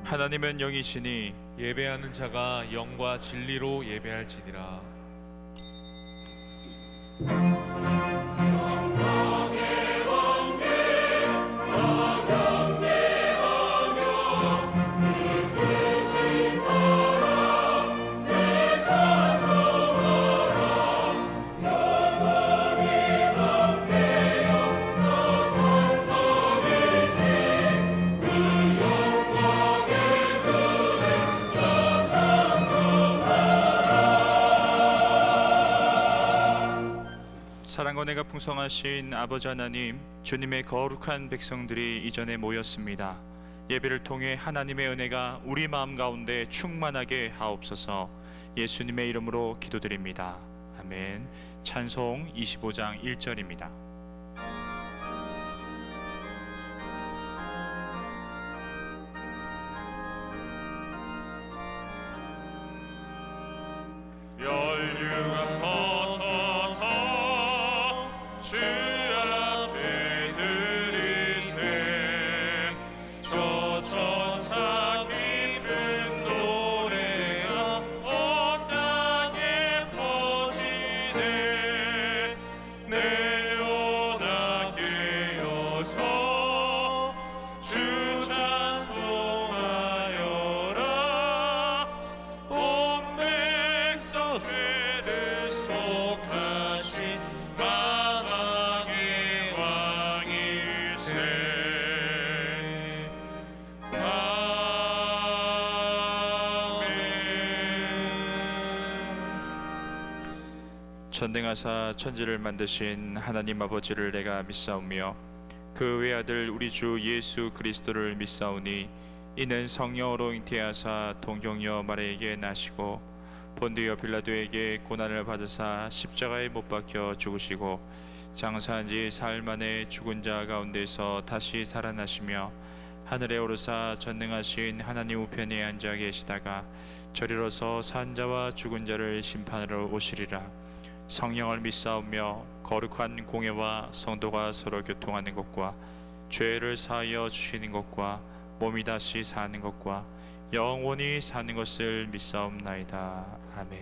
하나님은 영이시니 예배하는 자가 영과 진리로 예배할지니라. 사랑과 은혜가 풍성하신 아버지 하나님, 주님의 거룩한 백성들이 이 전에 모였습니다. 예배를 통해 하나님의 은혜가 우리 마음 가운데 충만하게 하옵소서. 예수님의 이름으로 기도드립니다. 아멘. 찬송 25장 1절입니다. 혈류가 벗어서 주 앞에 들이세 저 천사 기쁜 노래가 온 땅에 퍼지네 내려다 깨어서 주 찬송하여라 온 백성 죄를 속하신 만왕의 왕일세. 아멘. 전능하사 천지를 만드신 하나님 아버지를 내가 믿사오며 그 외아들 우리 주 예수 그리스도를 믿사오니 이는 성령으로 잉태하사 동정녀 마리아에게 나시고 본디오 빌라도에게 고난을 받으사 십자가에 못 박혀 죽으시고 장사한 지 사흘 만에 죽은 자 가운데서 다시 살아나시며 하늘에 오르사 전능하신 하나님 우편에 앉아 계시다가 저리로서 산 자와 죽은 자를 심판하러 오시리라. 성령을 믿사오며 거룩한 공예와 성도가 서로 교통하는 것과 죄를 사하여 주시는 것과 몸이 다시 사는 것과 영원히 사는 것을 믿사옵나이다. 아멘.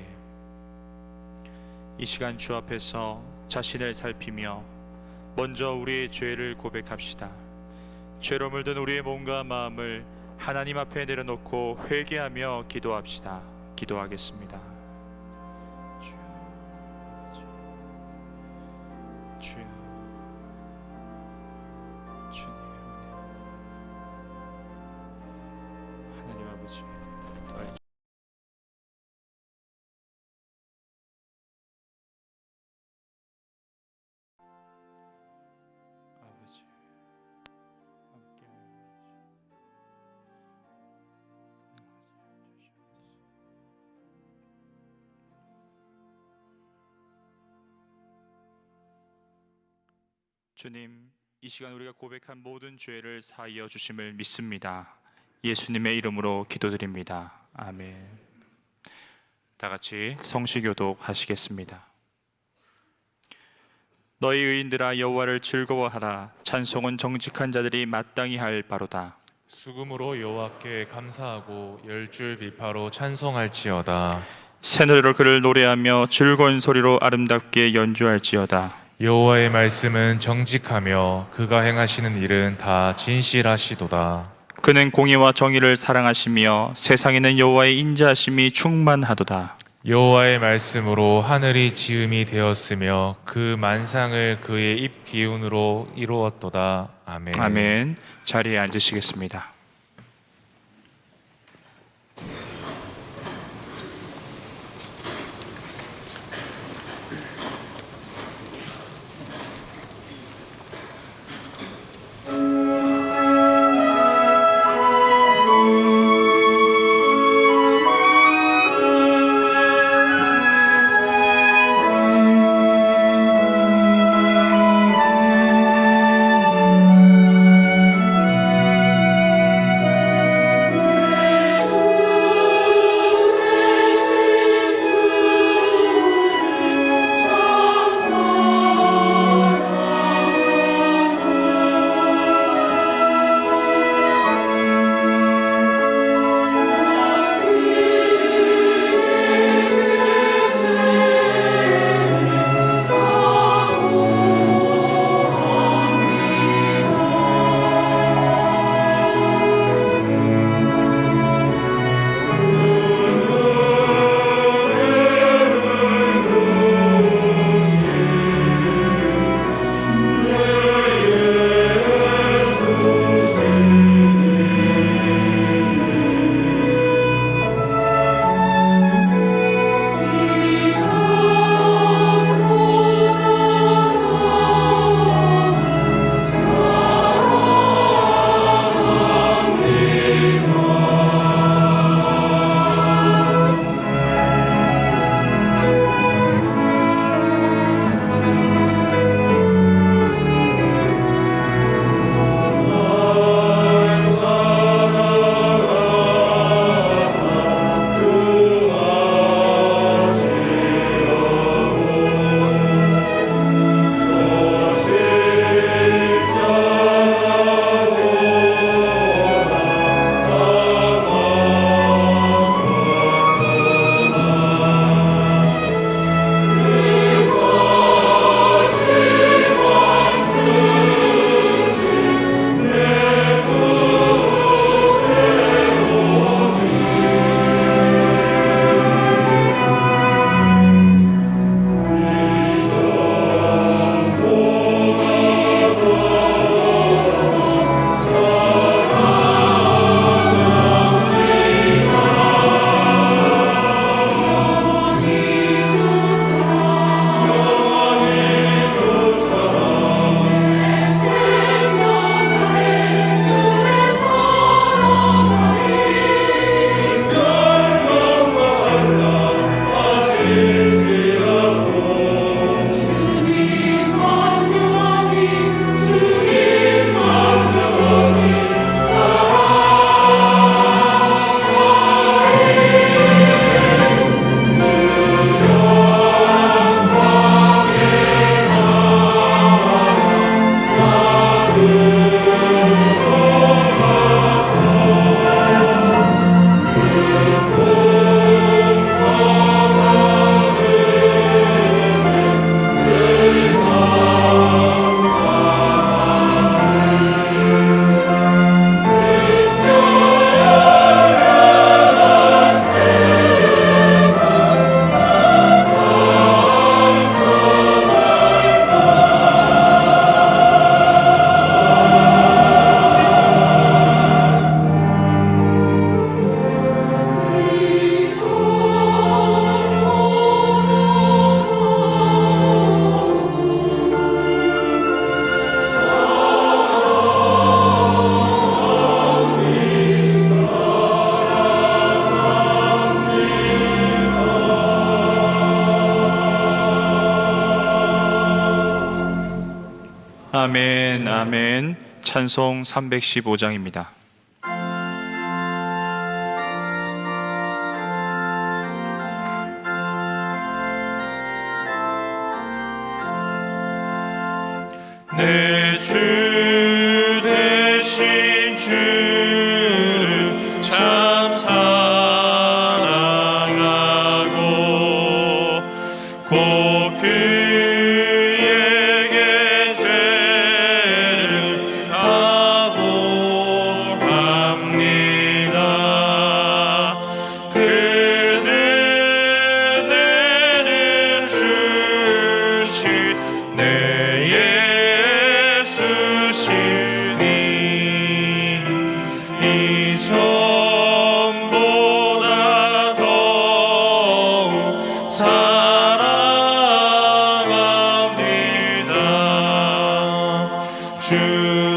이 시간 주 앞에서 자신을 살피며 먼저 우리의 죄를 고백합시다. 죄로 물든 우리의 몸과 마음을 하나님 앞에 내려놓고 회개하며 기도합시다. 기도하겠습니다. 주여, 주님, 하나님 아버지, 아버지 함께 주님, 이 시간 우리가 고백한 모든 죄를 사하여 주심을 믿습니다. 예수님의 이름으로 기도드립니다. 아멘. 다 같이 성시교독 하시겠습니다. 너희 의인들아 여호와를 즐거워하라. 찬송은 정직한 자들이 마땅히 할 바로다. 수금으로 여호와께 감사하고 열줄 비파로 찬송할지어다. 새노래로 그를 노래하며 즐거운 소리로 아름답게 연주할지어다. 여호와의 말씀은 정직하며 그가 행하시는 일은 다 진실하시도다. 그는 공의와 정의를 사랑하시며 세상에는 여호와의 인자하심이 충만하도다. 여호와의 말씀으로 하늘이 지음이 되었으며 그 만상을 그의 입 기운으로 이루었도다. 아멘. 아멘. 자리에 앉으시겠습니다. 찬송 315장입니다. 내 주 대신 주를 참 사랑하고 곧 그에게 죄를 다고 합니다. 그는 은혜를 주신 내 예수시니 이전보다 더욱 사랑합니다. 주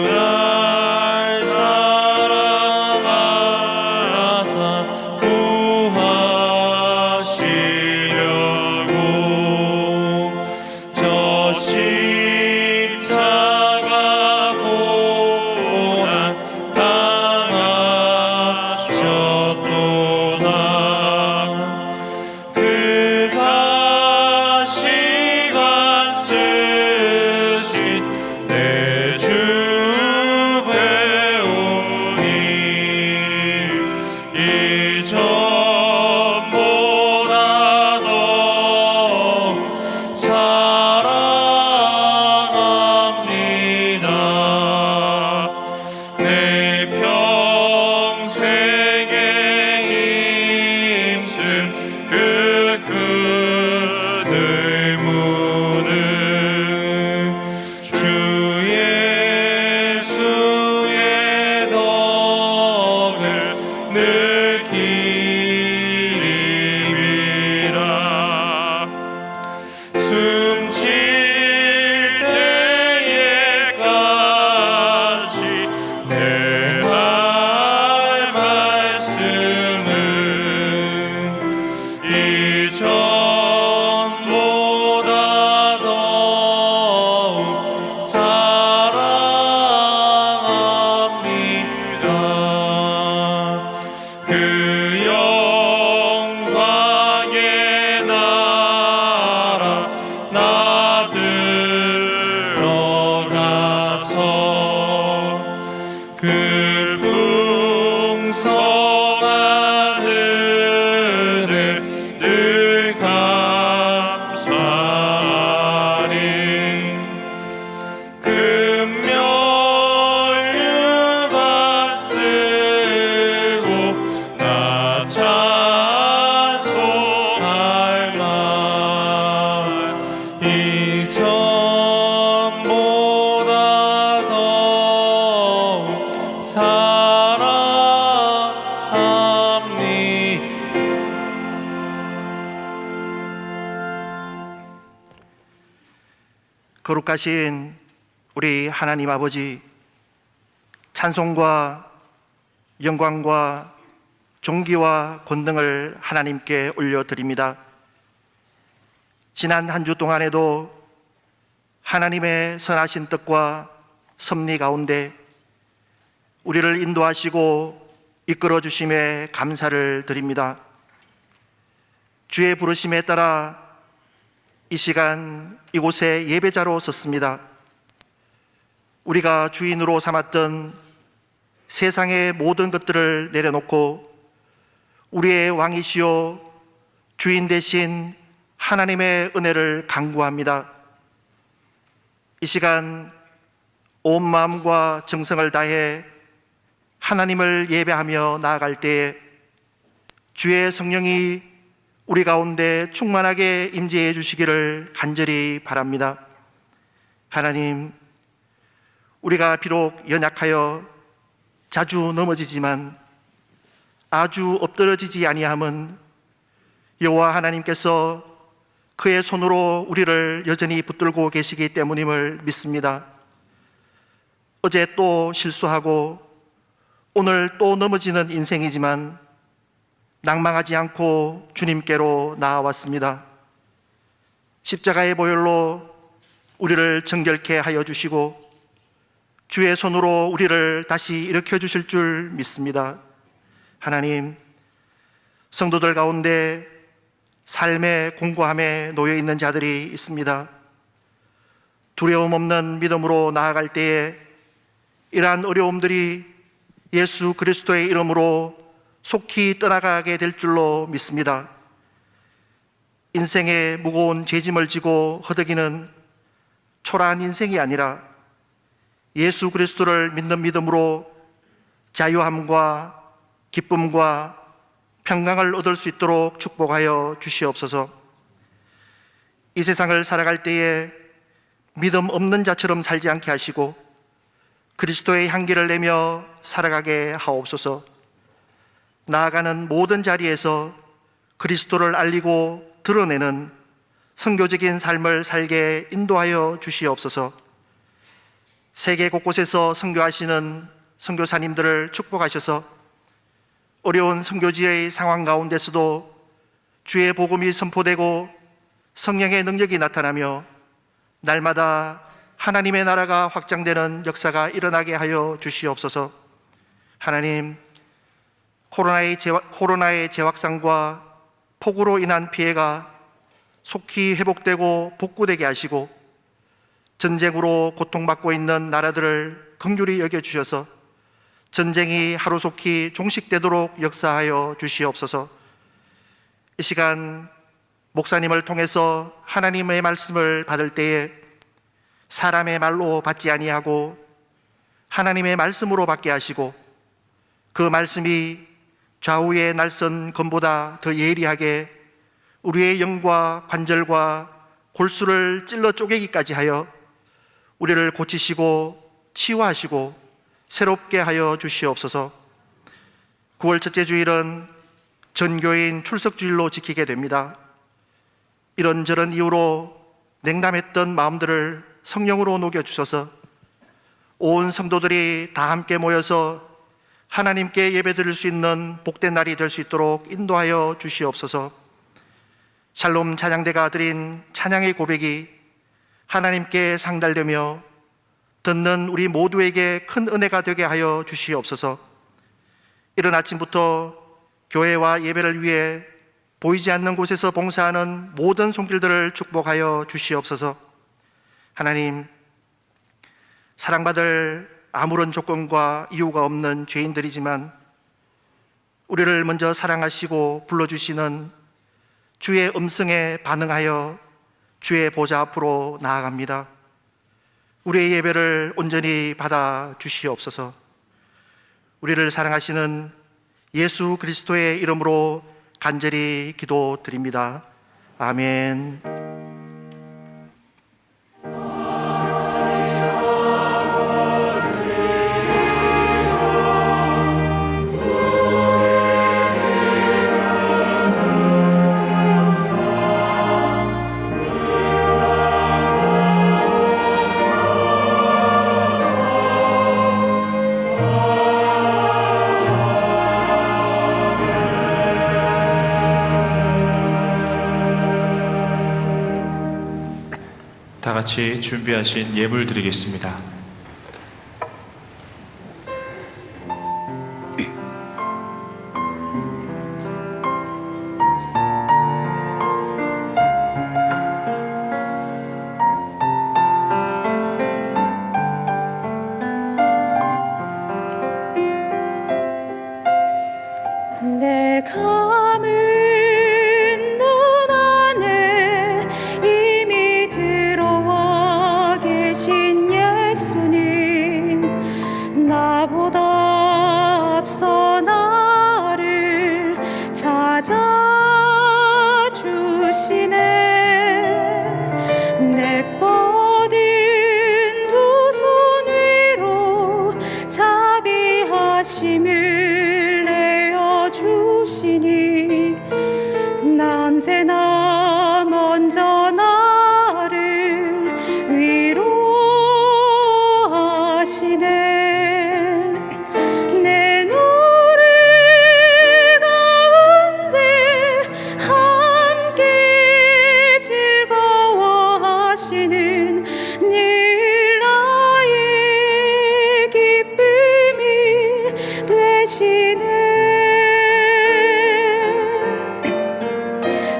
날 사랑하사 구하시려고 저 십자가 고난 당하셨도다. 그가 시간 쓰신 내 주 배우니 이전보다 더 사랑합니다. 내 평생에 힘쓴 그 큰 의무는 주 예수의 덕을 늘 기림이라. 숨질 때에까지 내 할 말씀은 이전보다 더욱 사랑합니다. 그 영광의 나라 나 들어가서 그 풍성한 은혜 늘 감사하리. 금면류관 쓰고 나 찬송할 말 이전보다 더욱 사랑합니다. 거룩하신 우리 하나님 아버지, 찬송과 영광과 존귀와 권능을 하나님께 올려드립니다. 지난 한 주 동안에도 하나님의 선하신 뜻과 섭리 가운데 우리를 인도하시고 이끌어 주심에 감사를 드립니다. 주의 부르심에 따라 이 시간 이곳에 예배자로 섰습니다. 우리가 주인으로 삼았던 세상의 모든 것들을 내려놓고 우리의 왕이시요 주인 되신 하나님의 은혜를 간구합니다. 이 시간 온 마음과 정성을 다해 하나님을 예배하며 나아갈 때에 주의 성령이 우리 가운데 충만하게 임재해 주시기를 간절히 바랍니다. 하나님, 우리가 비록 연약하여 자주 넘어지지만 아주 엎드러지지 아니함은 여호와 하나님께서 그의 손으로 우리를 여전히 붙들고 계시기 때문임을 믿습니다. 어제 또 실수하고 오늘 또 넘어지는 인생이지만 낭망하지 않고 주님께로 나아왔습니다. 십자가의 보혈로 우리를 정결케 하여 주시고 주의 손으로 우리를 다시 일으켜 주실 줄 믿습니다. 하나님, 성도들 가운데 삶의 공고함에 놓여 있는 자들이 있습니다. 두려움 없는 믿음으로 나아갈 때에 이러한 어려움들이 예수 그리스도의 이름으로 속히 떠나가게 될 줄로 믿습니다. 인생의 무거운 죄짐을 지고 허덕이는 초라한 인생이 아니라 예수 그리스도를 믿는 믿음으로 자유함과 기쁨과 평강을 얻을 수 있도록 축복하여 주시옵소서. 이 세상을 살아갈 때에 믿음 없는 자처럼 살지 않게 하시고 그리스도의 향기를 내며 살아가게 하옵소서. 나아가는 모든 자리에서 그리스도를 알리고 드러내는 선교적인 삶을 살게 인도하여 주시옵소서. 세계 곳곳에서 선교하시는 선교사님들을 축복하셔서 어려운 선교지의 상황 가운데서도 주의 복음이 선포되고 성령의 능력이 나타나며 날마다 하나님의 나라가 확장되는 역사가 일어나게 하여 주시옵소서. 하나님, 코로나의 재확산과 폭우로 인한 피해가 속히 회복되고 복구되게 하시고 전쟁으로 고통받고 있는 나라들을 긍휼히 여겨주셔서 전쟁이 하루속히 종식되도록 역사하여 주시옵소서. 이 시간 목사님을 통해서 하나님의 말씀을 받을 때에 사람의 말로 받지 아니하고 하나님의 말씀으로 받게 하시고 그 말씀이 좌우의 날선 검보다 더 예리하게 우리의 영과 관절과 골수를 찔러 쪼개기까지 하여 우리를 고치시고 치유하시고 새롭게 하여 주시옵소서. 9월 첫째 주일은 전교인 출석주일로 지키게 됩니다. 이런저런 이유로 냉담했던 마음들을 성령으로 녹여주셔서 온 성도들이 다 함께 모여서 하나님께 예배드릴 수 있는 복된 날이 될 수 있도록 인도하여 주시옵소서. 샬롬 찬양대가 드린 찬양의 고백이 하나님께 상달되며 듣는 우리 모두에게 큰 은혜가 되게 하여 주시옵소서. 이른 아침부터 교회와 예배를 위해 보이지 않는 곳에서 봉사하는 모든 손길들을 축복하여 주시옵소서. 하나님, 사랑받을 아무런 조건과 이유가 없는 죄인들이지만 우리를 먼저 사랑하시고 불러주시는 주의 음성에 반응하여 주의 보좌 앞으로 나아갑니다. 우리의 예배를 온전히 받아 주시옵소서. 우리를 사랑하시는 예수 그리스도의 이름으로 간절히 기도드립니다. 아멘. 다 같이 준비하신 예물 드리겠습니다. 내 감은 눈 안에 이미 들어와 계신 예수님, 나보다 앞서 나를 찾아주시네. 내 뻗은 두 손 위로 자비하심을 내어주시니 언제나 먼저 나를 위로하시네. 내 노래 가운데 함께 즐거워하시는 늘 나의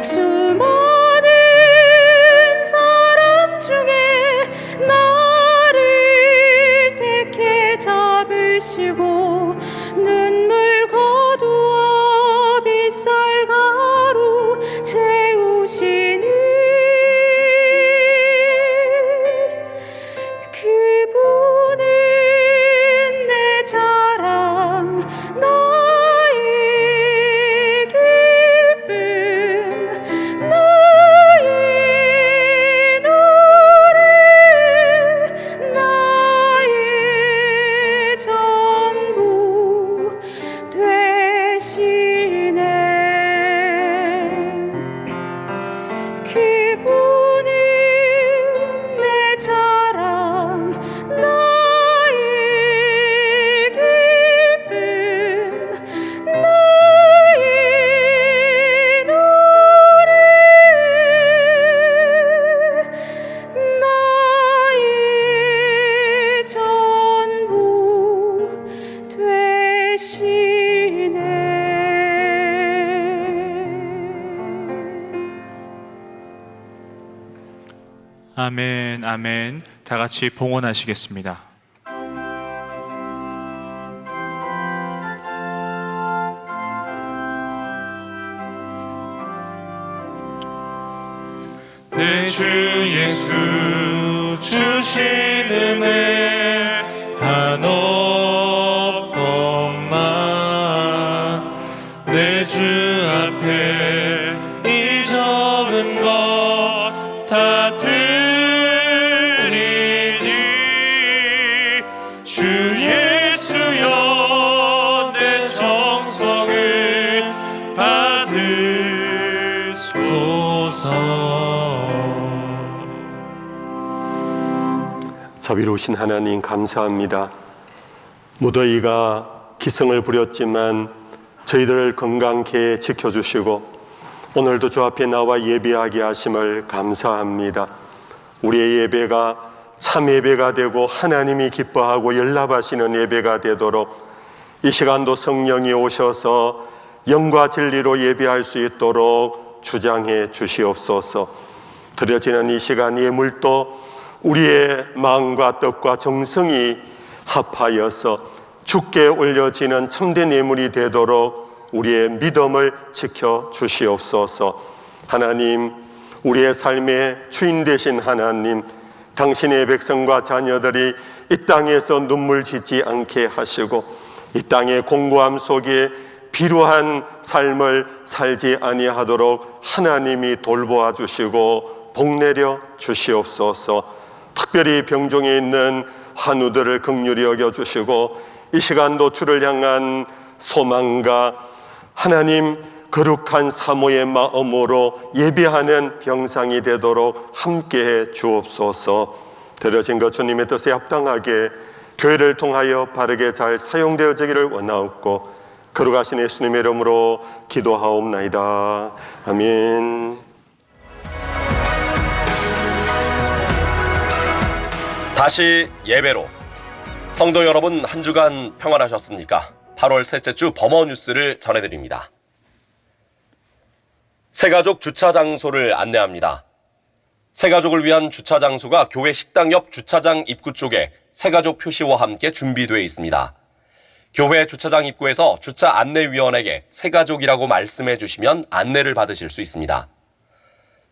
수많은 사람 중에 나를 택해 잡으시고 눈물 거두어 빗살가루 채우시니 그분은 내 자랑 나의 기쁨 나의 노래 나의 전부 되시네 그분은 내 자랑 나의 기쁨 나의 노래 나의 전부 되시네. 아멘, 아멘. 다 같이 봉헌하시겠습니다. 내 주 예수 주신 은혜 한없건만 내 주 앞에 이 적은 것 다 드리니 주 예수여 내 정성을 받으소서. 자비로우신 하나님 감사합니다. 무더위가 기승을 부렸지만 저희들을 건강케 지켜주시고 오늘도 주 앞에 나와 예배하게 하심을 감사합니다. 우리의 예배가 참 예배가 되고 하나님이 기뻐하고 연락하시는 예배가 되도록 이 시간도 성령이 오셔서 영과 진리로 예배할 수 있도록 주장해 주시옵소서. 드려지는 이 시간 예물도 우리의 마음과 뜻과 정성이 합하여서 주께 올려지는 참된 예물이 되도록 우리의 믿음을 지켜 주시옵소서. 하나님, 우리의 삶의 주인 되신 하나님, 당신의 백성과 자녀들이 이 땅에서 눈물 짓지 않게 하시고 이 땅의 공고함 속에 비루한 삶을 살지 아니하도록 하나님이 돌보아 주시고 복내려 주시옵소서. 특별히 병중에 있는 환우들을 긍휼히 여겨주시고 이 시간도 주를 향한 소망과 하나님 거룩한 사모의 마음으로 예배하는 병상이 되도록 함께해 주옵소서. 드려진 것 주님의 뜻에 합당하게 교회를 통하여 바르게 잘 사용되어지기를 원하옵고 거룩하신 예수님의 이름으로 기도하옵나이다. 아멘. 다시 예배로. 성도 여러분, 한 주간 평안하셨습니까? 8월 셋째 주 범어 뉴스를 전해드립니다. 새가족 주차 장소를 안내합니다. 새가족을 위한 주차 장소가 교회 식당 옆 주차장 입구 쪽에 새가족 표시와 함께 준비되어 있습니다. 교회 주차장 입구에서 주차 안내위원에게 새가족이라고 말씀해 주시면 안내를 받으실 수 있습니다.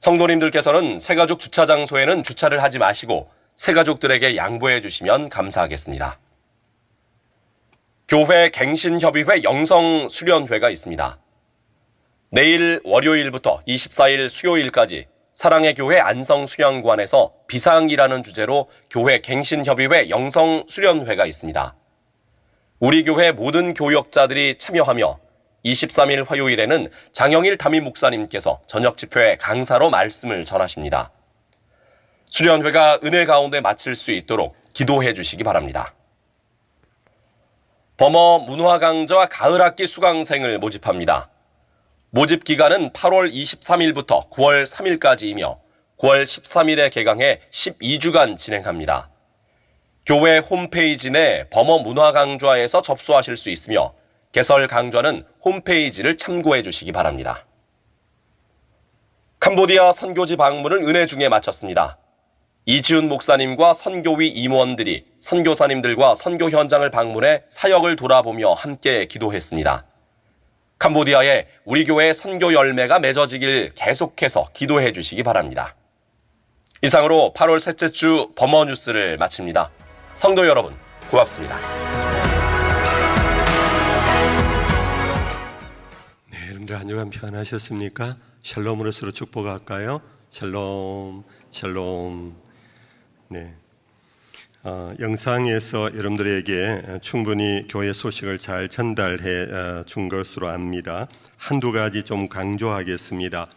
성도님들께서는 새가족 주차 장소에는 주차를 하지 마시고 새가족들에게 양보해 주시면 감사하겠습니다. 교회 갱신협의회 영성수련회가 있습니다. 내일 월요일부터 24일 수요일까지 사랑의 교회 안성수양관에서 비상이라는 주제로 교회 갱신협의회 영성수련회가 있습니다. 우리 교회 모든 교역자들이 참여하며 23일 화요일에는 장영일 담임 목사님께서 저녁 집회에 강사로 말씀을 전하십니다. 수련회가 은혜 가운데 마칠 수 있도록 기도해 주시기 바랍니다. 범어 문화강좌 가을학기 수강생을 모집합니다. 모집 기간은 8월 23일부터 9월 3일까지이며 9월 13일에 개강해 12주간 진행합니다. 교회 홈페이지 내 범어 문화강좌에서 접수하실 수 있으며 개설 강좌는 홈페이지를 참고해 주시기 바랍니다. 캄보디아 선교지 방문을 은혜 중에 마쳤습니다. 이지훈 목사님과 선교위 임원들이 선교사님들과 선교 현장을 방문해 사역을 돌아보며 함께 기도했습니다. 캄보디아에 우리 교회의 선교 열매가 맺어지길 계속해서 기도해 주시기 바랍니다. 이상으로 8월 셋째 주 범어 뉴스를 마칩니다. 성도 여러분, 고맙습니다. 네, 여러분들 한 주간 평안하셨습니까? 샬롬으로 서로 축복할까요? 샬롬, 샬롬. 네. 영상에서 여러분들에게 충분히 교회 소식을 잘 전달해 준 것으로 압니다. 한두 가지 좀 강조하겠습니다.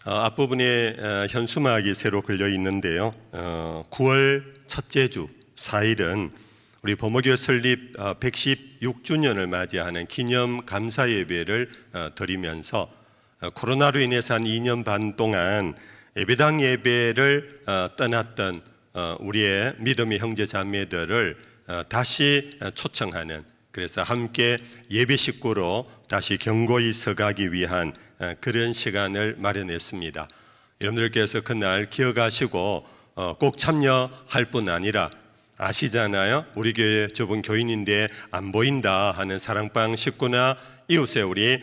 앞부분에 현수막이 새로 걸려 있는데요. 9월 첫째 주 4일은 우리 범어교회 설립 116주년을 맞이하는 기념 감사 예배를 드리면서 코로나로 인해서 한 2년 반 동안 예배당 예배를 떠났던 우리의 믿음의 형제 자매들을 다시 초청하는, 그래서 함께 예배 식구로 다시 경고히 서가기 위한 그런 시간을 마련했습니다. 여러분들께서 그날 기억하시고 꼭 참여할 뿐 아니라, 아시잖아요. 우리 교회 좁은 교인인데 안 보인다 하는 사랑방 식구나 이웃에 우리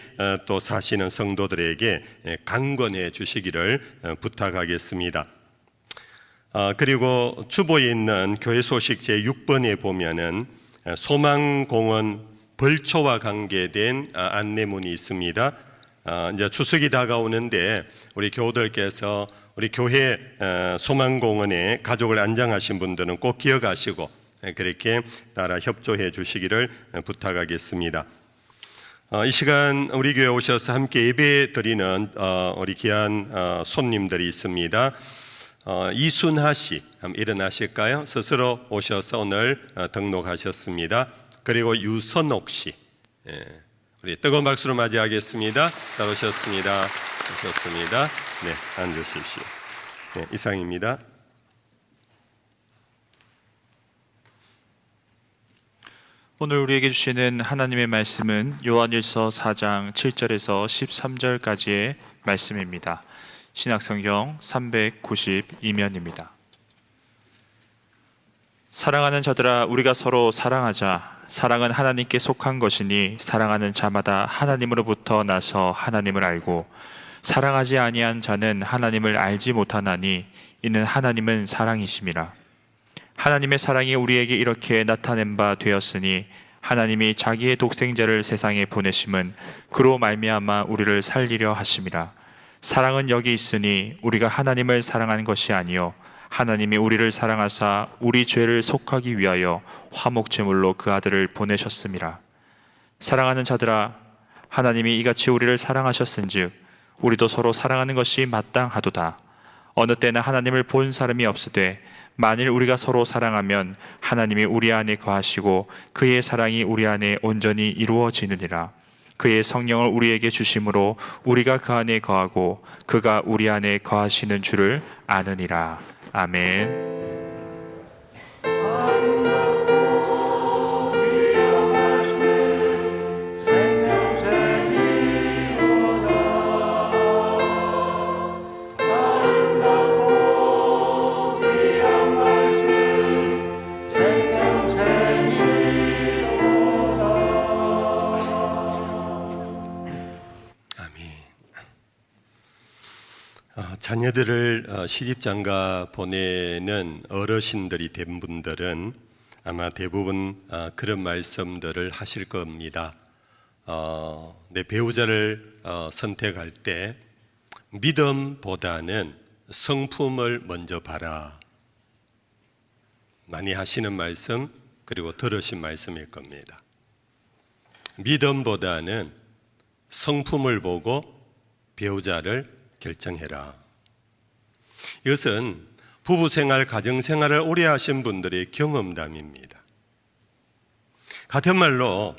또 사시는 성도들에게 강권해 주시기를 부탁하겠습니다. 그리고 주보에 있는 교회 소식 제6번에 보면은 소망공원 벌초와 관계된 안내문이 있습니다. 이제 추석이 다가오는데 우리 교우들께서 우리 교회 소망공원에 가족을 안장하신 분들은 꼭 기억하시고 그렇게 따라 협조해 주시기를 부탁하겠습니다. 이 시간 우리 교회 오셔서 함께 예배 드리는 우리 귀한 손님들이 있습니다. 이순하 씨, 한번 일어나실까요? 스스로 오셔서 오늘 등록하셨습니다. 그리고 유선옥 씨, 우리 뜨거운 박수로 맞이하겠습니다. 잘 오셨습니다. 오셨습니다. 네, 앉으십시오. 네, 이상입니다. 오늘 우리에게 주시는 하나님의 말씀은 요한일서 4장 7절에서 13절까지의 말씀입니다. 신약성경 392면입니다. 사랑하는 자들아, 우리가 서로 사랑하자. 사랑은 하나님께 속한 것이니 사랑하는 자마다 하나님으로부터 나서 하나님을 알고, 사랑하지 아니한 자는 하나님을 알지 못하나니 이는 하나님은 사랑이심이라. 하나님의 사랑이 우리에게 이렇게 나타낸 바 되었으니 하나님이 자기의 독생자를 세상에 보내심은 그로 말미암아 우리를 살리려 하심이라. 사랑은 여기 있으니 우리가 하나님을 사랑한 것이 아니요 하나님이 우리를 사랑하사 우리 죄를 속하기 위하여 화목제물로 그 아들을 보내셨음이라. 사랑하는 자들아, 하나님이 이같이 우리를 사랑하셨은즉 우리도 서로 사랑하는 것이 마땅하도다. 어느 때나 하나님을 본 사람이 없으되 만일 우리가 서로 사랑하면 하나님이 우리 안에 거하시고 그의 사랑이 우리 안에 온전히 이루어지느니라. 그의 성령을 우리에게 주심으로 우리가 그 안에 거하고 그가 우리 안에 거하시는 줄을 아느니라. 아멘. 자녀들을 시집장가 보내는 어르신들이 된 분들은 아마 대부분 그런 말씀들을 하실 겁니다. 내 배우자를 선택할 때 믿음보다는 성품을 먼저 봐라. 많이 하시는 말씀, 그리고 들으신 말씀일 겁니다. 믿음보다는 성품을 보고 배우자를 결정해라. 이것은 부부생활, 가정생활을 오래 하신 분들의 경험담입니다. 같은 말로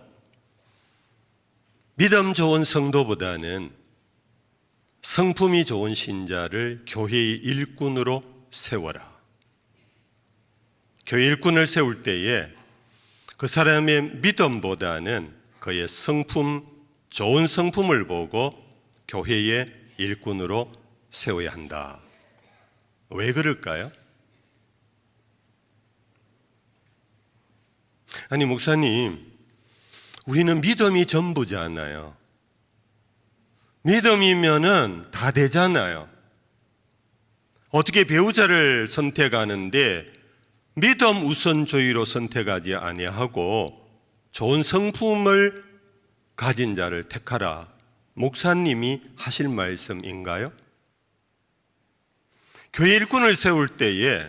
믿음 좋은 성도보다는 성품이 좋은 신자를 교회의 일꾼으로 세워라. 교회 일꾼을 세울 때에 그 사람의 믿음보다는 그의 성품, 좋은 성품을 보고 교회의 일꾼으로 세워야 한다. 왜 그럴까요? 아니, 목사님, 우리는 믿음이 전부잖아요. 믿음이면은 다 되잖아요. 어떻게 배우자를 선택하는데 믿음 우선주의로 선택하지 아니하고 좋은 성품을 가진 자를 택하라. 목사님이 하실 말씀인가요? 교회 일꾼을 세울 때에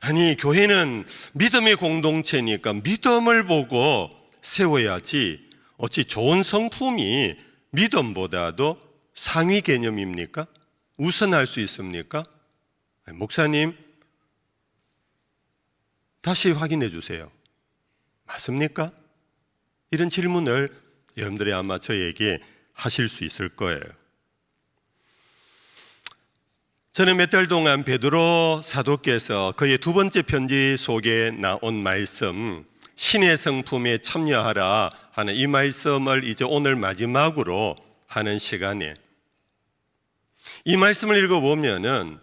아니, 교회는 믿음의 공동체니까 믿음을 보고 세워야지 어찌 좋은 성품이 믿음보다도 상위 개념입니까? 우선할 수 있습니까? 목사님, 다시 확인해 주세요. 맞습니까? 이런 질문을 여러분들이 아마 저에게 하실 수 있을 거예요. 저는 몇 달 동안 베드로 사도께서 그의 두 번째 편지 속에 나온 말씀, 신의 성품에 참여하라 하는 이 말씀을 이제 오늘 마지막으로 하는 시간에 이 말씀을 읽어보면은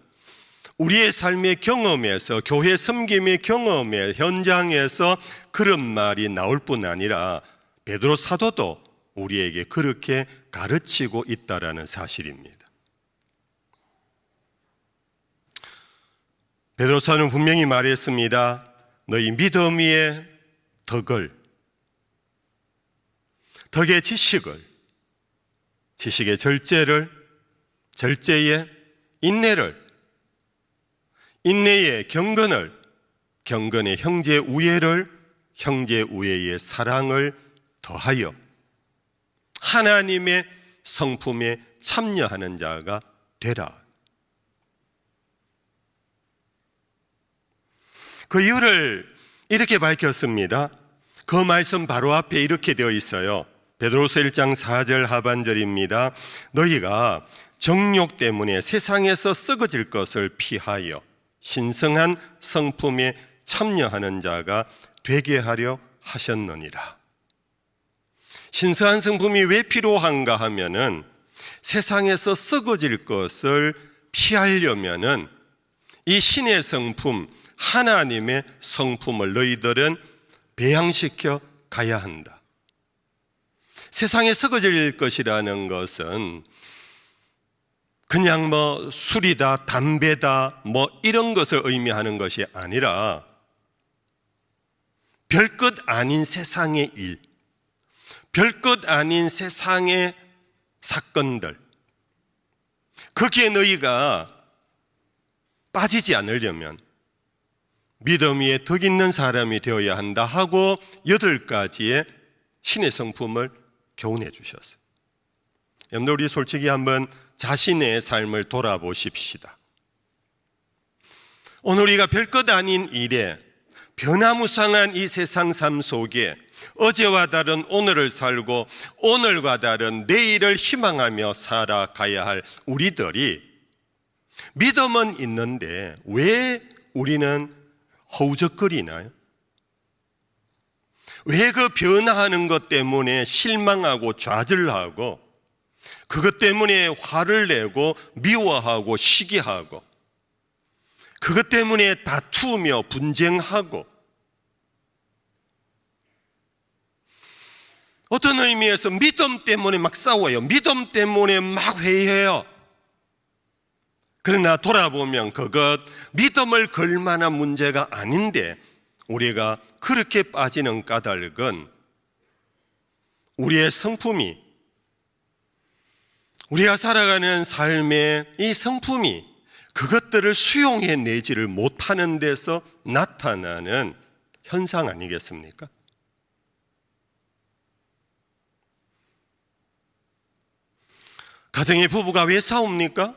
우리의 삶의 경험에서, 교회 섬김의 경험의 현장에서 그런 말이 나올 뿐 아니라 베드로 사도도 우리에게 그렇게 가르치고 있다라는 사실입니다. 베드로 사도는 분명히 말했습니다. 너희 믿음 위에 덕의 지식을, 지식의 절제를, 절제의 인내를, 인내의 경건을, 경건의 형제 우애를, 형제 우애의 사랑을 더하여 하나님의 성품에 참여하는 자가 되라. 그 이유를 이렇게 밝혔습니다. 그 말씀 바로 앞에 이렇게 되어 있어요. 베드로서 1장 4절 하반절입니다. 너희가 정욕 때문에 세상에서 썩어질 것을 피하여 신성한 성품에 참여하는 자가 되게 하려 하셨느니라. 신성한 성품이 왜 필요한가 하면은 세상에서 썩어질 것을 피하려면은 이 신의 성품, 하나님의 성품을 너희들은 배양시켜 가야 한다. 세상에 썩어질 것이라는 것은 그냥 뭐 술이다, 담배다, 뭐 이런 것을 의미하는 것이 아니라 별것 아닌 세상의 일, 별것 아닌 세상의 사건들, 거기에 너희가 빠지지 않으려면 믿음 위에 덕 있는 사람이 되어야 한다 하고 8가지의 신의 성품을 교훈해 주셨어요. 여러분들, 우리 솔직히 한번 자신의 삶을 돌아보십시다. 오늘 우리가 별것 아닌 일에 변화무쌍한 이 세상 삶 속에 어제와 다른 오늘을 살고 오늘과 다른 내일을 희망하며 살아가야 할 우리들이 믿음은 있는데 왜 우리는 허우적거리나요? 왜 그 변화하는 것 때문에 실망하고 좌절하고 그것 때문에 화를 내고 미워하고 시기하고 그것 때문에 다투며 분쟁하고 어떤 의미에서 믿음 때문에 막 싸워요. 믿음 때문에 막 회의해요. 그러나 돌아보면 그것 믿음을 걸 만한 문제가 아닌데 우리가 그렇게 빠지는 까닭은 우리의 성품이, 우리가 살아가는 삶의 이 성품이 그것들을 수용해내지를 못하는 데서 나타나는 현상 아니겠습니까? 가정의 부부가 왜 싸웁니까?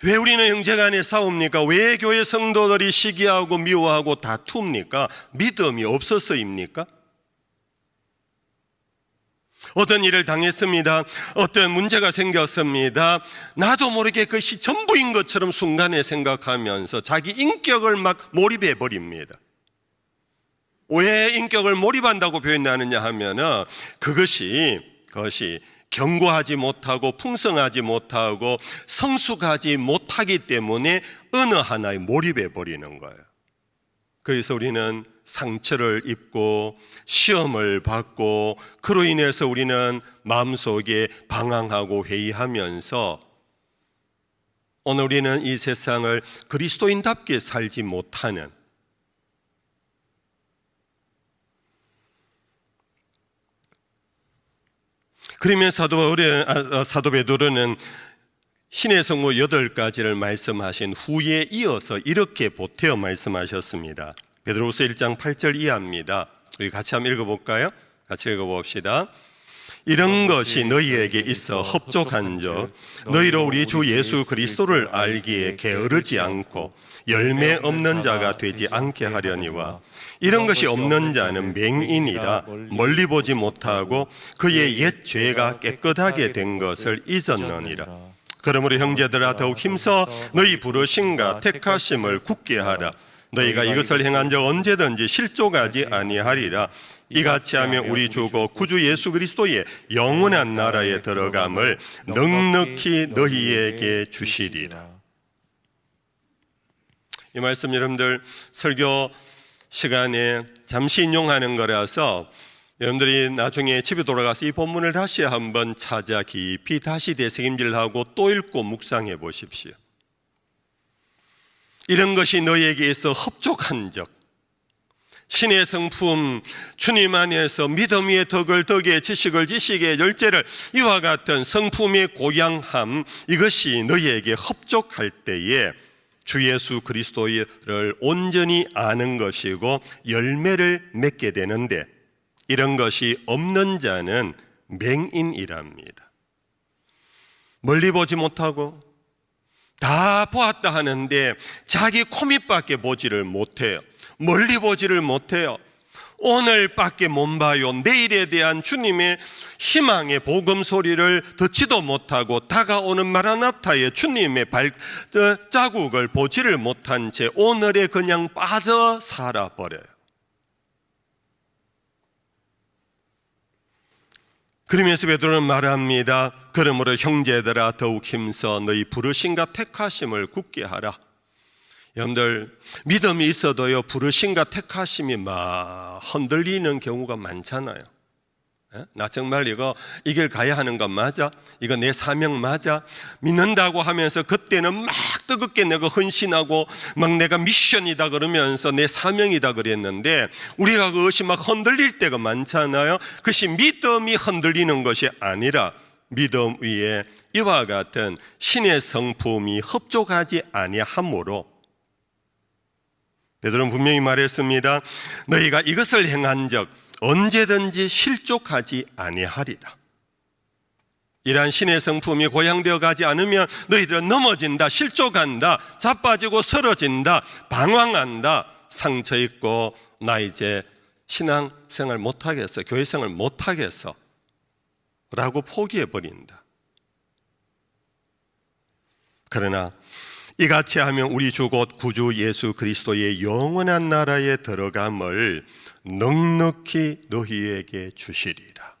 왜 우리는 형제간에 싸웁니까? 왜 교회 성도들이 시기하고 미워하고 다툽니까? 믿음이 없어서입니까? 어떤 일을 당했습니다. 어떤 문제가 생겼습니다. 나도 모르게 그것이 전부인 것처럼 순간에 생각하면서 자기 인격을 막 몰입해 버립니다. 왜 인격을 몰입한다고 표현하느냐 하면은 그것이 견고하지 못하고 풍성하지 못하고 성숙하지 못하기 때문에 어느 하나에 몰입해 버리는 거예요. 그래서 우리는 상처를 입고 시험을 받고 그로 인해서 우리는 마음속에 방황하고 회의하면서 오늘 우리는 이 세상을 그리스도인답게 살지 못하는, 그러면 사도 베드로는 신의 성모 8가지를 말씀하신 후에 이어서 이렇게 보태어 말씀하셨습니다. 베드로후서 1장 8절 이하입니다. 우리 같이 한번 읽어볼까요? 같이 읽어봅시다. 이런 것이 너희에게 있어 흡족한즉 너희로 우리 주 예수 그리스도를 알기에 게으르지 않고 열매 없는 자가 되지 않게 하려니와 이런 것이 없는 자는 맹인이라 멀리 보지 못하고 그의 옛 죄가 깨끗하게 된 것을 잊었느니라. 그러므로 형제들아 더욱 힘써 너희 부르심과 택하심을 굳게 하라. 너희가 이것을 행한 적 언제든지 실족하지 아니하리라. 이같이 하면 우리 주고 구주 예수 그리스도의 영원한 나라에 들어감을 넉넉히 너희에게 주시리라. 이 말씀 여러분들 설교 시간에 잠시 인용하는 거라서 여러분들이 나중에 집에 돌아가서 이 본문을 다시 한번 찾아 깊이 다시 되새김질하고 또 읽고 묵상해 보십시오. 이런 것이 너희에게 있어 흡족한즉 신의 성품 주님 안에서 믿음 위의 덕을 덕에 지식을 지식의 열쇠를 이와 같은 성품의 고양함, 이것이 너희에게 흡족할 때에 주 예수 그리스도를 온전히 아는 것이고 열매를 맺게 되는데, 이런 것이 없는 자는 맹인이랍니다. 멀리 보지 못하고 다 보았다 하는데 자기 코밑밖에 보지를 못해요. 멀리 보지를 못해요. 오늘밖에 못 봐요. 내일에 대한 주님의 희망의 복음 소리를 듣지도 못하고 다가오는 마라나타의 주님의 발자국을 보지를 못한 채 오늘에 그냥 빠져 살아버려요. 그러면서 베드로는 말합니다. 그러므로 형제들아 더욱 힘써 너희 부르심과 택하심을 굳게 하라. 여러분들 믿음이 있어도요 부르심과 택하심이 막 흔들리는 경우가 많잖아요. 나 정말 이거 이 길 가야 하는 건 맞아? 이거 내 사명 맞아? 믿는다고 하면서 그때는 막 뜨겁게 내가 헌신하고 막 내가 미션이다 그러면서 내 사명이다 그랬는데 우리가 그것이 막 흔들릴 때가 많잖아요. 그것이 믿음이 흔들리는 것이 아니라 믿음 위에 이와 같은 신의 성품이 흡족하지 아니하므로 베드로는 분명히 말했습니다. 너희가 이것을 행한 적 언제든지 실족하지 아니하리라. 이러한 신의 성품이 고양되어 가지 않으면 너희들은 넘어진다, 실족한다, 자빠지고 쓰러진다, 방황한다, 상처 입고 나 이제 신앙생활 못하겠어, 교회생활 못하겠어 라고 포기해버린다. 그러나 이같이 하면 우리 주 곧 구주 예수 그리스도의 영원한 나라에 들어감을 넉넉히 너희에게 주시리라.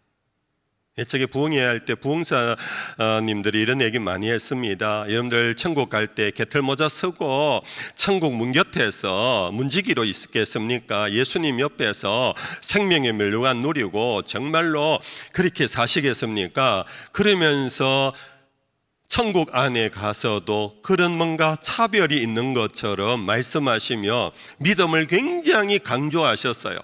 예측에 부흥회할 할 때 부흥사님들이 이런 얘기 많이 했습니다. 여러분들 천국 갈 때 개털모자 쓰고 천국 문 곁에서 문지기로 있겠습니까? 예수님 옆에서 생명의 멸류관 누리고 정말로 그렇게 사시겠습니까? 그러면서 천국 안에 가서도 그런 뭔가 차별이 있는 것처럼 말씀하시며 믿음을 굉장히 강조하셨어요.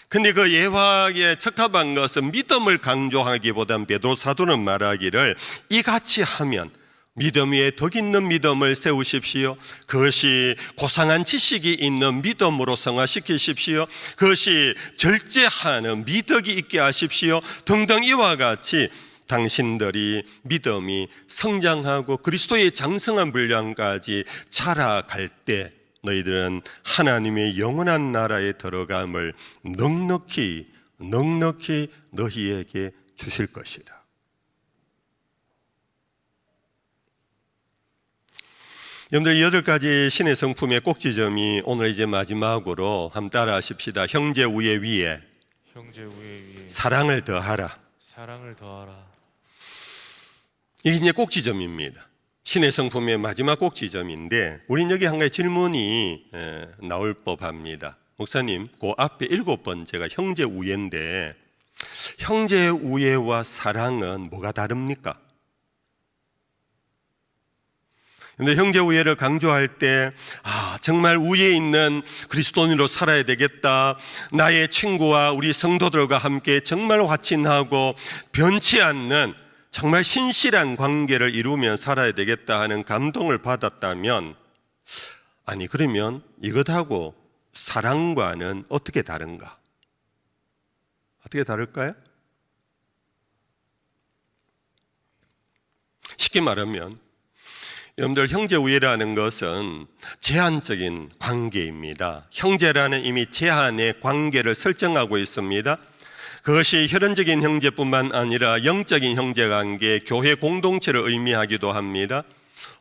근데 그 예화에 적합한 것은 믿음을 강조하기보단 베드로 사도는 말하기를 이같이 하면 믿음 위에 덕 있는 믿음을 세우십시오. 그것이 고상한 지식이 있는 믿음으로 성화시키십시오. 그것이 절제하는 미덕이 있게 하십시오. 등등 이와 같이 당신들이 믿음이 성장하고 그리스도의 장성한 분량까지 자라갈 때 너희들은 하나님의 영원한 나라에 들어감을 넉넉히 너희에게 주실 것이다. 여러분들 8가지 신의 성품의 꼭지점이 오늘 이제 마지막으로 한번 따라 하십시다. 형제 우애 위에 형제 우애 위에 사랑을 더하라. 사랑을 더하라. 이게 이제 꼭지점입니다. 신의 성품의 마지막 꼭지점인데 우린 여기 한 가지 질문이 나올 법합니다. 목사님, 그 앞에 7번째가 형제 우애인데 형제 우애와 사랑은 뭐가 다릅니까? 근데 형제 우애를 강조할 때 정말 우애 있는 그리스도인으로 살아야 되겠다. 나의 친구와 우리 성도들과 함께 정말 화친하고 변치 않는 정말 신실한 관계를 이루며 살아야 되겠다 하는 감동을 받았다면, 아니 그러면 이것하고 사랑과는 어떻게 다른가? 어떻게 다를까요? 쉽게 말하면 여러분들 형제 우애라는 것은 제한적인 관계입니다. 형제라는 이미 제한의 관계를 설정하고 있습니다. 그것이 혈연적인 형제뿐만 아니라 영적인 형제관계, 교회 공동체를 의미하기도 합니다.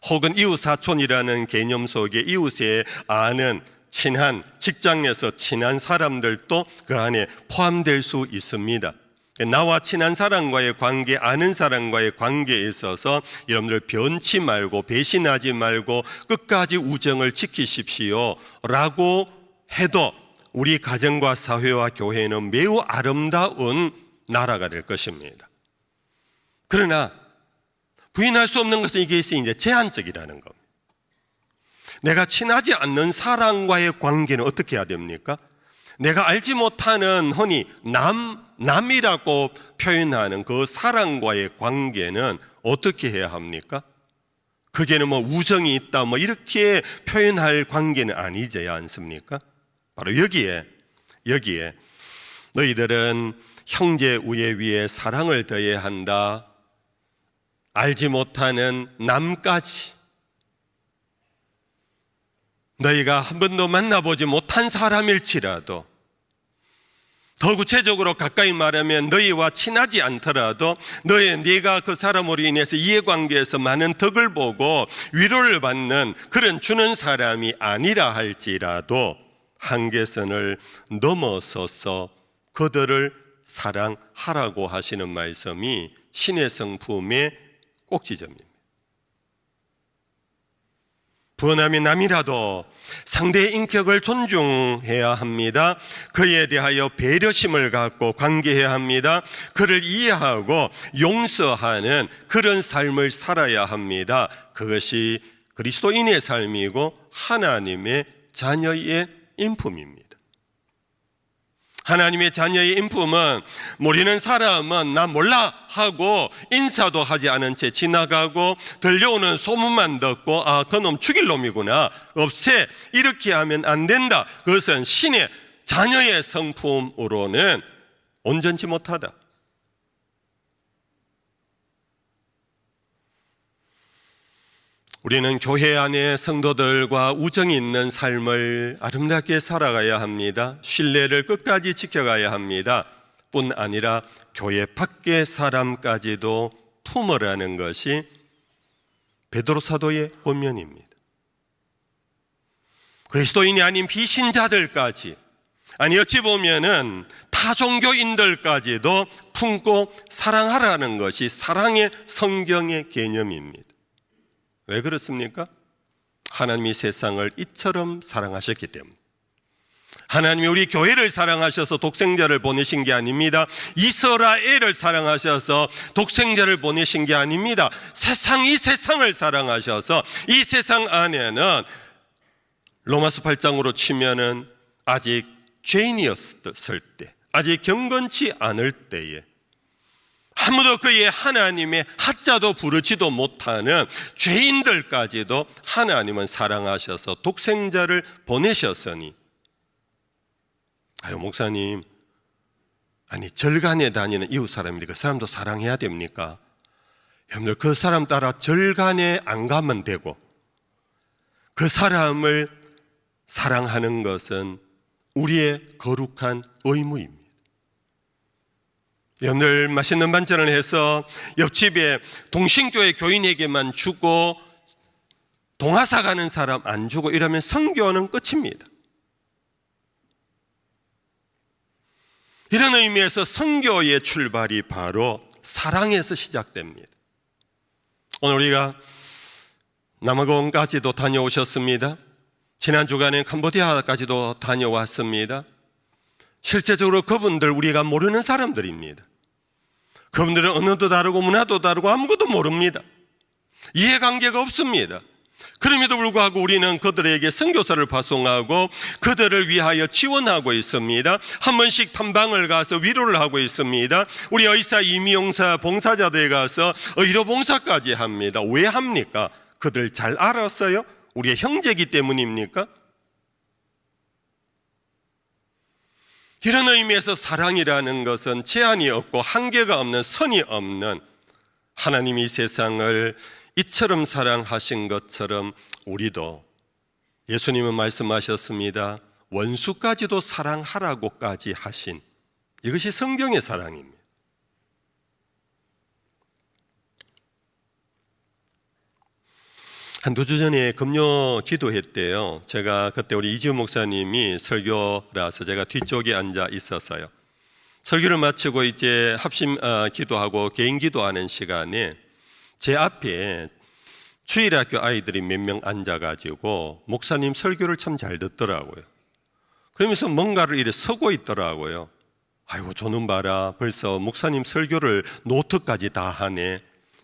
혹은 이웃 사촌이라는 개념 속에 이웃의 아는 친한, 직장에서 친한 사람들도 그 안에 포함될 수 있습니다. 나와 친한 사람과의 관계, 아는 사람과의 관계에 있어서 여러분들 변치 말고 배신하지 말고 끝까지 우정을 지키십시오 라고 해도 우리 가정과 사회와 교회는 매우 아름다운 나라가 될 것입니다. 그러나 부인할 수 없는 것은 이게 이제 제한적이라는 겁니다. 내가 친하지 않는 사람과의 관계는 어떻게 해야 됩니까? 내가 알지 못하는 흔히 남이라고 표현하는 그 사람과의 관계는 어떻게 해야 합니까? 그게는 뭐 우정이 있다 뭐 이렇게 표현할 관계는 아니지 않습니까? 바로 여기에 너희들은 형제 우애 위에 사랑을 더해야 한다. 알지 못하는 남까지, 너희가 한 번도 만나보지 못한 사람일지라도, 더 구체적으로 가까이 말하면 너희와 친하지 않더라도 네가 그 사람으로 인해서 이해관계에서 많은 덕을 보고 위로를 받는 그런 주는 사람이 아니라 할지라도 한계선을 넘어서서 그들을 사랑하라고 하시는 말씀이 신의 성품의 꼭지점입니다. 부원함이 남이라도 상대의 인격을 존중해야 합니다. 그에 대하여 배려심을 갖고 관계해야 합니다. 그를 이해하고 용서하는 그런 삶을 살아야 합니다. 그것이 그리스도인의 삶이고 하나님의 자녀의 인품입니다. 하나님의 자녀의 인품은 모르는 사람은 나 몰라 하고 인사도 하지 않은 채 지나가고 들려오는 소문만 듣고 그놈 죽일 놈이구나, 없애, 이렇게 하면 안 된다. 그것은 신의 자녀의 성품으로는 온전치 못하다. 우리는 교회 안에 성도들과 우정이 있는 삶을 아름답게 살아가야 합니다. 신뢰를 끝까지 지켜가야 합니다. 뿐 아니라 교회 밖의 사람까지도 품으라는 것이 베드로 사도의 권면입니다. 그리스도인이 아닌 비신자들까지, 아니 어찌 보면은 타 종교인들까지도 품고 사랑하라는 것이 사랑의 성경의 개념입니다. 왜 그렇습니까? 하나님이 세상을 이처럼 사랑하셨기 때문에. 하나님이 우리 교회를 사랑하셔서 독생자를 보내신 게 아닙니다. 이스라엘을 사랑하셔서 독생자를 보내신 게 아닙니다. 이 세상을 사랑하셔서 이 세상 안에는 로마서 8장으로 치면은 아직 죄인이었을 때, 아직 경건치 않을 때에 아무도 그의 하나님의 하자도 부르지도 못하는 죄인들까지도 하나님은 사랑하셔서 독생자를 보내셨으니, 목사님, 아니 절간에 다니는 이웃 사람인데 그 사람도 사랑해야 됩니까? 여러분들 그 사람 따라 절간에 안 가면 되고 그 사람을 사랑하는 것은 우리의 거룩한 의무입니다. 여러분들 맛있는 반찬을 해서 옆집에 동신교회 교인에게만 주고 동화사 가는 사람 안 주고 이러면 선교는 끝입니다. 이런 의미에서 선교의 출발이 바로 사랑에서 시작됩니다. 오늘 우리가 남아공까지도 다녀오셨습니다. 지난 주간에 캄보디아까지도 다녀왔습니다. 실제적으로 그분들 우리가 모르는 사람들입니다. 그분들은 언어도 다르고 문화도 다르고 아무것도 모릅니다. 이해관계가 없습니다. 그럼에도 불구하고 우리는 그들에게 선교사를 파송하고 그들을 위하여 지원하고 있습니다. 한 번씩 탐방을 가서 위로를 하고 있습니다. 우리 의사, 임용사, 봉사자들에 가서 의료 봉사까지 합니다. 왜 합니까? 그들 잘 알았어요? 우리의 형제이기 때문입니까? 이런 의미에서 사랑이라는 것은 제한이 없고 한계가 없는, 선이 없는, 하나님이 세상을 이처럼 사랑하신 것처럼 우리도, 예수님은 말씀하셨습니다. 원수까지도 사랑하라고까지 하신, 이것이 성경의 사랑입니다. 한두 주 전에 금요 기도했대요. 제가 그때 우리 이지우 목사님이 설교라서 제가 뒤쪽에 앉아 있었어요. 설교를 마치고 이제 합심 기도하고 개인 기도하는 시간에 제 앞에 주일학교 아이들이 몇 명 앉아가지고 목사님 설교를 참 잘 듣더라고요. 그러면서 뭔가를 이렇게 서고 있더라고요. 아이고 저놈 봐라, 벌써 목사님 설교를 노트까지 다 하네,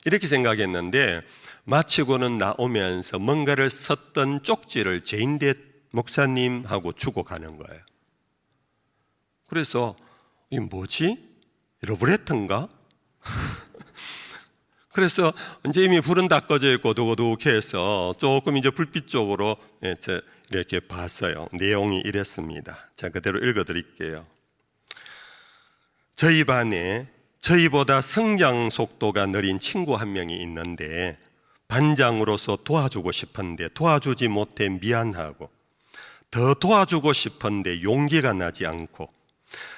이렇게 생각했는데 마치고는 나오면서 뭔가를 썼던 쪽지를 제인대 목사님하고 주고 가는 거예요. 그래서 이게 뭐지? 러브레터인가? 그래서 이제 이미 불은 다 꺼져 있고 어둑어둑해서 조금 이제 불빛 쪽으로 이렇게 봤어요. 내용이 이랬습니다. 자, 그대로 읽어드릴게요. 저희 반에 저희보다 성장 속도가 느린 친구 한 명이 있는데 반장으로서 도와주고 싶은데 도와주지 못해 미안하고, 더 도와주고 싶은데 용기가 나지 않고,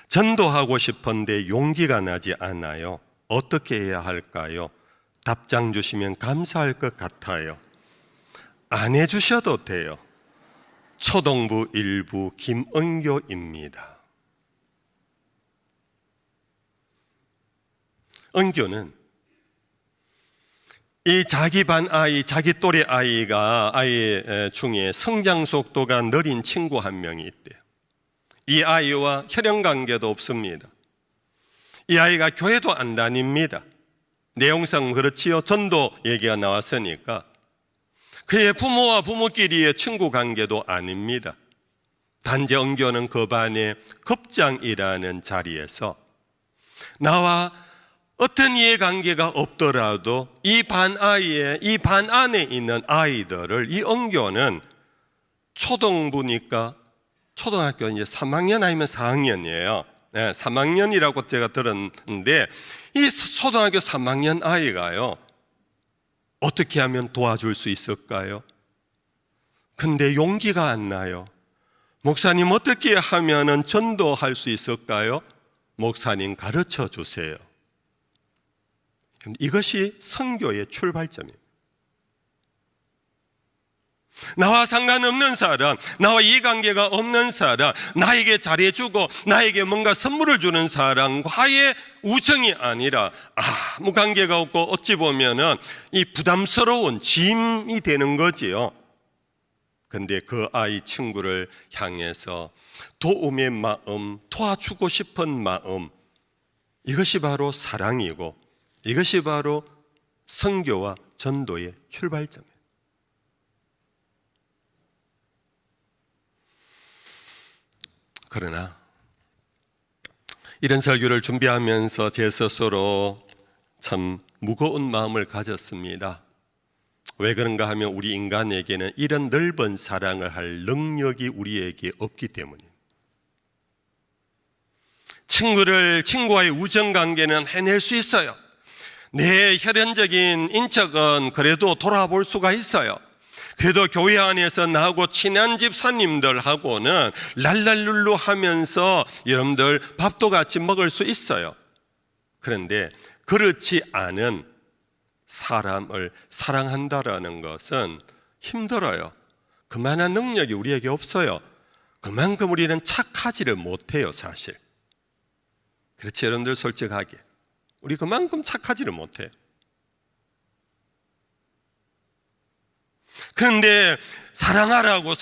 전도하고 싶은데 용기가 나지 않아요. 어떻게 해야 할까요? 답장 주시면 감사할 것 같아요. 안 해주셔도 돼요. 초등부 1부 김은교입니다. 은교는 이 자기 반 아이, 자기 또래 아이가 아이 중에 성장 속도가 느린 친구 한 명이 있대요. 이 아이와 혈연 관계도 없습니다. 이 아이가 교회도 안 다닙니다. 내용상 그렇지요. 전도 얘기가 나왔으니까. 그의 부모와 부모끼리의 친구 관계도 아닙니다. 단지 은교는 그 반의 급장이라는 자리에서 나와 어떤 이해관계가 없더라도 이 반 아이에, 이 반 안에 있는 아이들을 이 은교는 초등부니까 초등학교 이제 3학년 아니면 4학년이에요. 네, 3학년이라고 제가 들었는데 이 초등학교 3학년 아이가요, 어떻게 하면 도와줄 수 있을까요? 근데 용기가 안 나요. 목사님 어떻게 하면 전도할 수 있을까요? 목사님 가르쳐 주세요. 이것이 선교의 출발점이에요. 나와 상관없는 사람, 나와 이해관계가 없는 사람, 나에게 잘해주고 나에게 뭔가 선물을 주는 사람과의 우정이 아니라 아무 관계가 없고 어찌 보면은 이 부담스러운 짐이 되는 거지요. 근데 그 아이 친구를 향해서 도움의 마음, 도와주고 싶은 마음, 이것이 바로 사랑이고 이것이 바로 선교와 전도의 출발점이에요. 그러나 이런 설교를 준비하면서 제 스스로 참 무거운 마음을 가졌습니다. 왜 그런가 하면 우리 인간에게는 이런 넓은 사랑을 할 능력이 우리에게 없기 때문입니다. 친구와의 우정관계는 해낼 수 있어요. 내 혈연적인 인척은 그래도 돌아볼 수가 있어요. 그래도 교회 안에서 나하고 친한 집사님들하고는 랄랄룰루 하면서 여러분들 밥도 같이 먹을 수 있어요. 그런데 그렇지 않은 사람을 사랑한다라는 것은 힘들어요. 그만한 능력이 우리에게 없어요. 그만큼 우리는 착하지를 못해요, 사실. 그렇지, 여러분들 솔직하게. 우리 그만큼 착하지를 못해요. 그런데 사랑하라고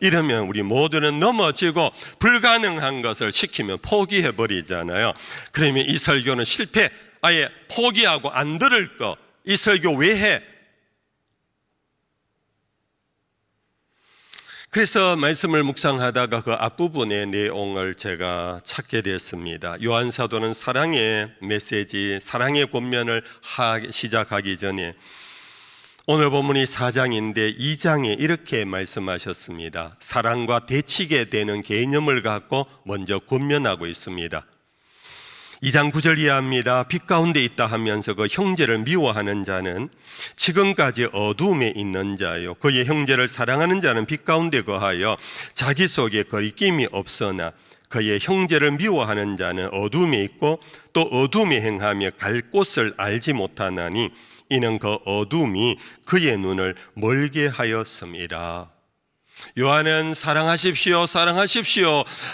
이러면 우리 모두는 넘어지고 불가능한 것을 시키면 포기해버리잖아요. 그러면 이 설교는 실패, 아예 포기하고 안 들을 거, 이 설교 왜 해? 그래서 말씀을 묵상하다가 그 앞부분의 내용을 제가 찾게 됐습니다. 요한사도는 사랑의 메시지, 사랑의 권면을 시작하기 전에 오늘 본문이 4장인데 2장에 이렇게 말씀하셨습니다. 사랑과 대치게 되는 개념을 갖고 먼저 권면하고 있습니다. 2장 9절 이하입니다. 빛 가운데 있다 하면서 그 형제를 미워하는 자는 지금까지 어두움에 있는 자요, 그의 형제를 사랑하는 자는 빛 가운데 거하여 자기 속에 거리낌이 없으나 그의 형제를 미워하는 자는 어두움에 있고 또 어두움에 행하며 갈 곳을 알지 못하나니 이는 그 어둠이 그의 눈을 멀게 하였습니다. 요한은 사랑하십시오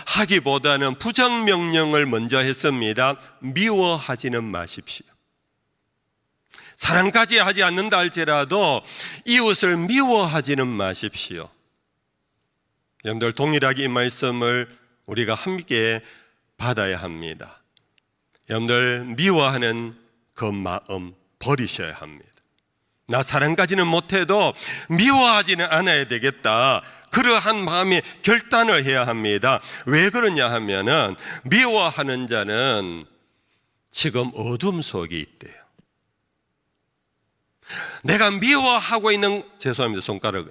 하기보다는 부정명령을 먼저 했습니다. 미워하지는 마십시오. 사랑까지 하지 않는다 할지라도 이웃을 미워하지는 마십시오. 여러분들 동일하게 이 말씀을 우리가 함께 받아야 합니다. 여러분들 미워하는 그 마음 버리셔야 합니다. 나 사랑까지는 못해도 미워하지는 않아야 되겠다, 그러한 마음의 결단을 해야 합니다. 왜 그러냐 하면은 미워하는 자는 지금 어둠 속에 있대요. 내가 미워하고 있는, 죄송합니다, 손가락,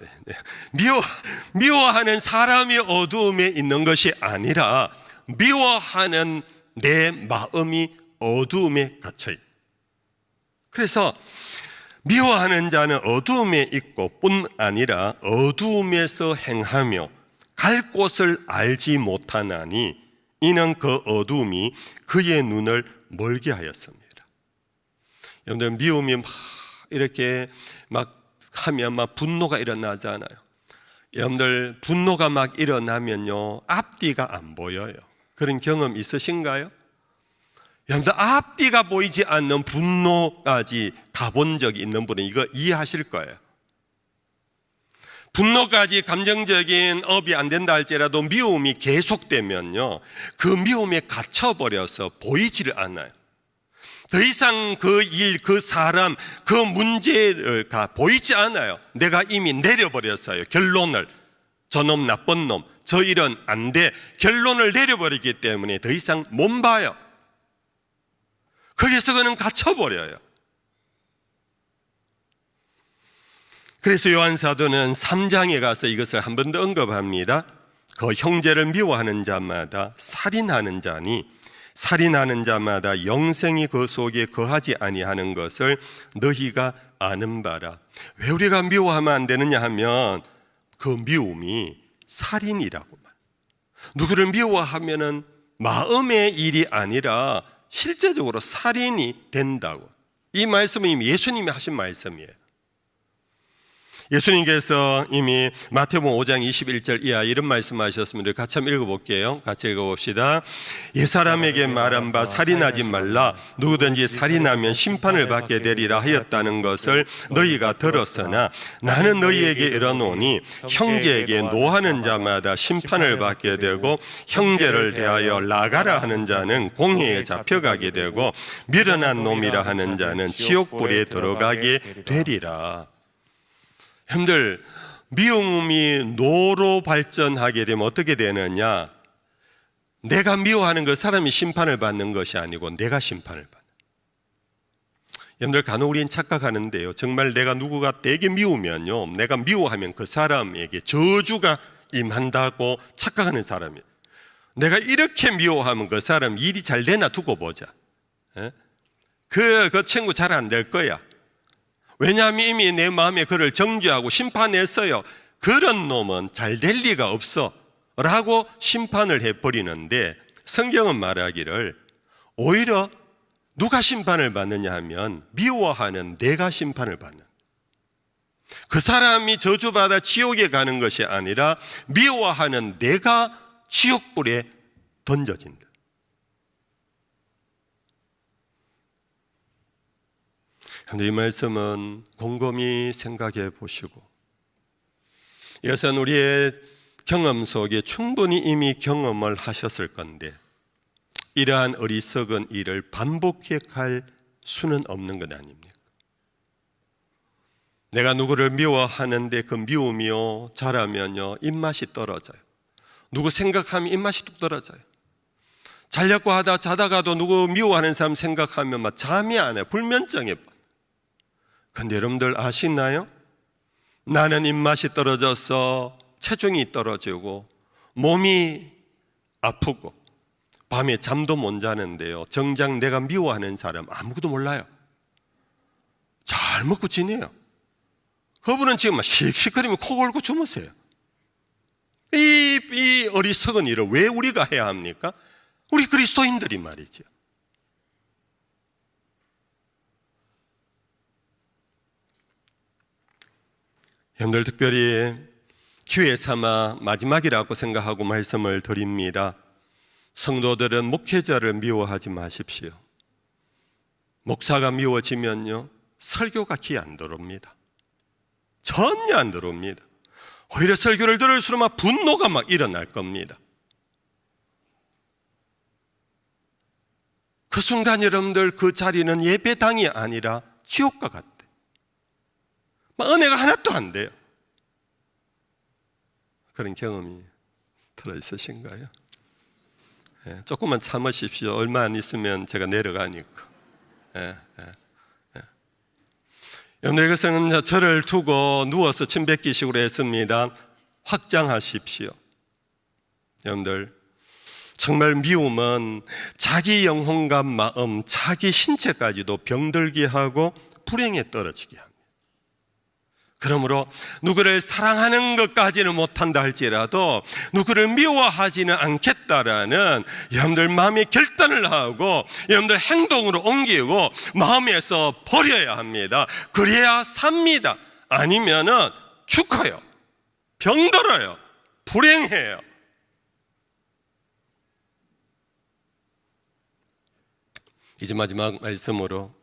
미워하는 사람이 어두움에 있는 것이 아니라 미워하는 내 마음이 어두움에 갇혀 있다. 그래서 미워하는 자는 어두움에 있고 뿐 아니라 어두움에서 행하며 갈 곳을 알지 못하나니 이는 그 어두움이 그의 눈을 멀게 하였습니다. 여러분들 미움이 막 이렇게 막 하면 막 분노가 일어나잖아요. 여러분들 분노가 막 일어나면요, 앞뒤가 안 보여요. 그런 경험 있으신가요? 여러분들 앞뒤가 보이지 않는 분노까지 가본 적이 있는 분은 이거 이해하실 거예요. 분노까지 감정적인 업이 안 된다 할지라도 미움이 계속되면요, 그 미움에 갇혀버려서 보이지를 않아요. 더 이상 그 일, 그 사람, 그 문제가 보이지 않아요. 내가 이미 내려버렸어요. 결론을. 저놈 나쁜 놈, 저 일은 안 돼, 결론을 내려버리기 때문에 더 이상 못 봐요. 거기서 그는 갇혀버려요. 그래서 요한사도는 3장에 가서 이것을 한 번 더 언급합니다. 그 형제를 미워하는 자마다 살인하는 자니 살인하는 자마다 영생이 그 속에 거하지 아니하는 것을 너희가 아는 바라. 왜 우리가 미워하면 안 되느냐 하면 그 미움이 살인이라고 말. 누구를 미워하면은 마음의 일이 아니라 실제적으로 살인이 된다고. 이 말씀은 이미 예수님이 하신 말씀이에요. 예수님께서 이미 마태복음 5장 21절 이하 이런 말씀하셨습니다. 같이 한번 읽어볼게요. 같이 읽어봅시다. 옛사람에게 말한 바 살인하지 말라. 누구든지 살인하면 심판을 받게 되리라 하였다는 것을 너희가 들었으나 나는 너희에게 이르노니 형제에게 노하는 자마다 심판을 받게 되고 형제를 대하여 나가라 하는 자는 공회에 잡혀가게 되고 미련한 놈이라 하는 자는 지옥불에 들어가게 되리라. 여러분들 미움이 노로 발전하게 되면 어떻게 되느냐, 내가 미워하는 그 사람이 심판을 받는 것이 아니고 내가 심판을 받는. 여러분들 간혹 우리는 착각하는데요, 정말 내가 누구가 되게 미우면요, 내가 미워하면 그 사람에게 저주가 임한다고 착각하는 사람이에요. 내가 이렇게 미워하면 그 사람 일이 잘 되나 두고 보자. 그 친구 잘 안 될 거야. 왜냐하면 이미 내 마음에 그를 정죄하고 심판했어요. 그런 놈은 잘 될 리가 없어 라고 심판을 해버리는데, 성경은 말하기를 오히려 누가 심판을 받느냐 하면 미워하는 내가 심판을 받는. 그 사람이 저주받아 지옥에 가는 것이 아니라 미워하는 내가 지옥불에 던져진다. 그런데 이 말씀은 곰곰이 생각해 보시고, 이것은 우리의 경험 속에 충분히 이미 경험을 하셨을 건데 이러한 어리석은 일을 반복해 갈 수는 없는 것 아닙니까? 내가 누구를 미워하는데 그 미움이요 자라면요 입맛이 떨어져요. 누구 생각하면 입맛이 뚝 떨어져요. 자려고 하다 자다가도 누구 미워하는 사람 생각하면 막 잠이 안 와요. 불면증에. 근데 여러분들 아시나요? 나는 입맛이 떨어져서 체중이 떨어지고 몸이 아프고 밤에 잠도 못 자는데요, 정작 내가 미워하는 사람 아무것도 몰라요. 잘 먹고 지내요. 그분은 지금 막 씩씩거리며 코 골고 주무세요. 이 어리석은 일을 왜 우리가 해야 합니까? 우리 그리스도인들이 말이죠. 여러분들 특별히 기회 삼아 마지막이라고 생각하고 말씀을 드립니다. 성도들은 목회자를 미워하지 마십시오. 목사가 미워지면요 설교가 귀에 안 들어옵니다. 전혀 안 들어옵니다. 오히려 설교를 들을수록 막 분노가 막 일어날 겁니다. 그 순간 여러분들 그 자리는 예배당이 아니라 지옥과 같대. 막 은혜가 하나도 안 돼요. 그런 경험이 들어있으신가요? 예, 조금만 참으십시오. 얼마 안 있으면 제가 내려가니까. 여러분들 이것은 저를 두고 누워서 침 뱉기식으로 했습니다. 확장하십시오. 여러분들 정말 미움은 자기 영혼과 마음, 자기 신체까지도 병들게 하고 불행에 떨어지게 합니다. 그러므로 누구를 사랑하는 것까지는 못한다 할지라도 누구를 미워하지는 않겠다라는 여러분들 마음의 결단을 하고 여러분들 행동으로 옮기고 마음에서 버려야 합니다. 그래야 삽니다. 아니면은 죽어요. 병들어요. 불행해요. 이제 마지막 말씀으로,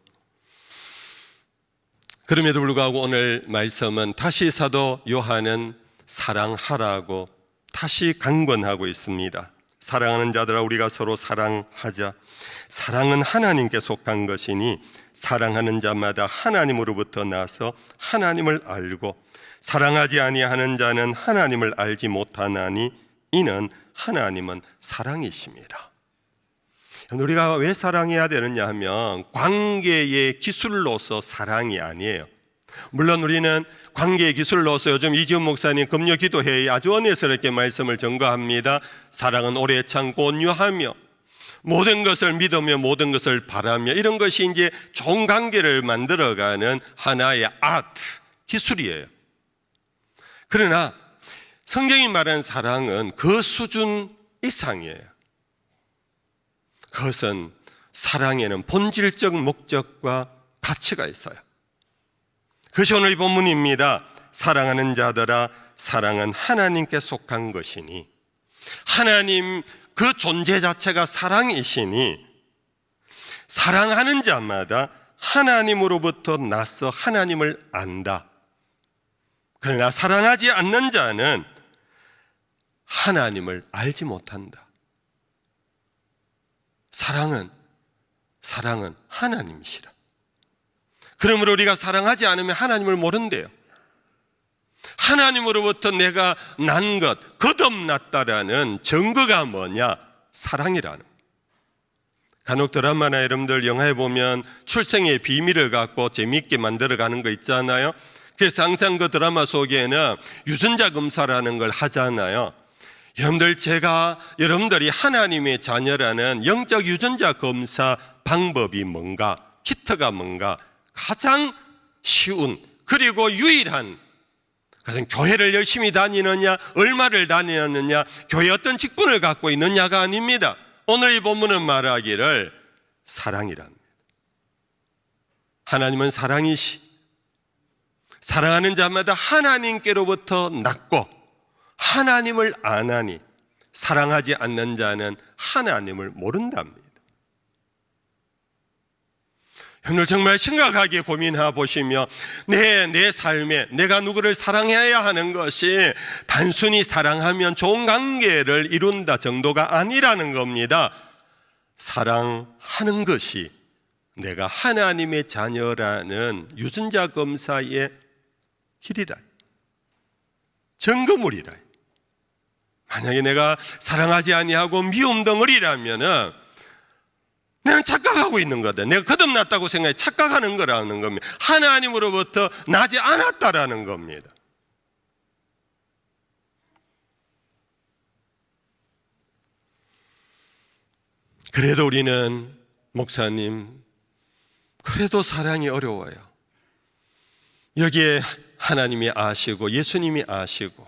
그럼에도 불구하고 오늘 말씀은 다시 사도 요한은 사랑하라고 다시 강권하고 있습니다. 사랑하는 자들아 우리가 서로 사랑하자. 사랑은 하나님께 속한 것이니 사랑하는 자마다 하나님으로부터 나서 하나님을 알고 사랑하지 아니하는 자는 하나님을 알지 못하나니 이는 하나님은 사랑이십니다. 우리가 왜 사랑해야 되느냐 하면 관계의 기술로서 사랑이 아니에요. 물론 우리는 관계의 기술로서 요즘 이지훈 목사님 금요 기도회에 아주 은혜스럽게 말씀을 전거합니다. 사랑은 오래 참고 온유하며 모든 것을 믿으며 모든 것을 바라며, 이런 것이 이제 좋은 관계를 만들어가는 하나의 아트, 기술이에요. 그러나 성경이 말하는 사랑은 그 수준 이상이에요. 그것은 사랑에는 본질적 목적과 가치가 있어요. 그것이 오늘 이 본문입니다. 사랑하는 자들아 사랑은 하나님께 속한 것이니, 하나님 그 존재 자체가 사랑이시니 사랑하는 자마다 하나님으로부터 나서 하나님을 안다. 그러나 사랑하지 않는 자는 하나님을 알지 못한다. 사랑은 하나님이시라. 그러므로 우리가 사랑하지 않으면 하나님을 모른대요. 하나님으로부터 내가 난 것, 거듭났다라는 증거가 뭐냐? 사랑이라는. 간혹 드라마나 여러분들 영화에 보면 출생의 비밀을 갖고 재미있게 만들어가는 거 있잖아요. 그래서 항상 그 드라마 속에는 유전자 검사라는 걸 하잖아요. 여러분들, 제가 여러분들이 하나님의 자녀라는 영적 유전자 검사 방법이 뭔가, 키트가 뭔가, 가장 쉬운 그리고 유일한, 그것은 교회를 열심히 다니느냐, 얼마를 다니느냐, 교회 어떤 직분을 갖고 있느냐가 아닙니다. 오늘 이 본문은 말하기를 사랑이랍니다. 하나님은 사랑하는 자마다 하나님께로부터 났고 하나님을 아나니 사랑하지 않는 자는 하나님을 모른답니다. 오늘 정말 심각하게 고민해 보시며 내 삶에 내가 누구를 사랑해야 하는 것이 단순히 사랑하면 좋은 관계를 이룬다 정도가 아니라는 겁니다. 사랑하는 것이 내가 하나님의 자녀라는 유전자 검사의 길이라, 증거물이라. 만약에 내가 사랑하지 아니하고 미움 덩어리라면은 내가 착각하고 있는 거다. 내가 거듭났다고 생각해 착각하는 거라는 겁니다. 하나님으로부터 나지 않았다라는 겁니다. 그래도 우리는 목사님, 그래도 사랑이 어려워요. 여기에 하나님이 아시고 예수님이 아시고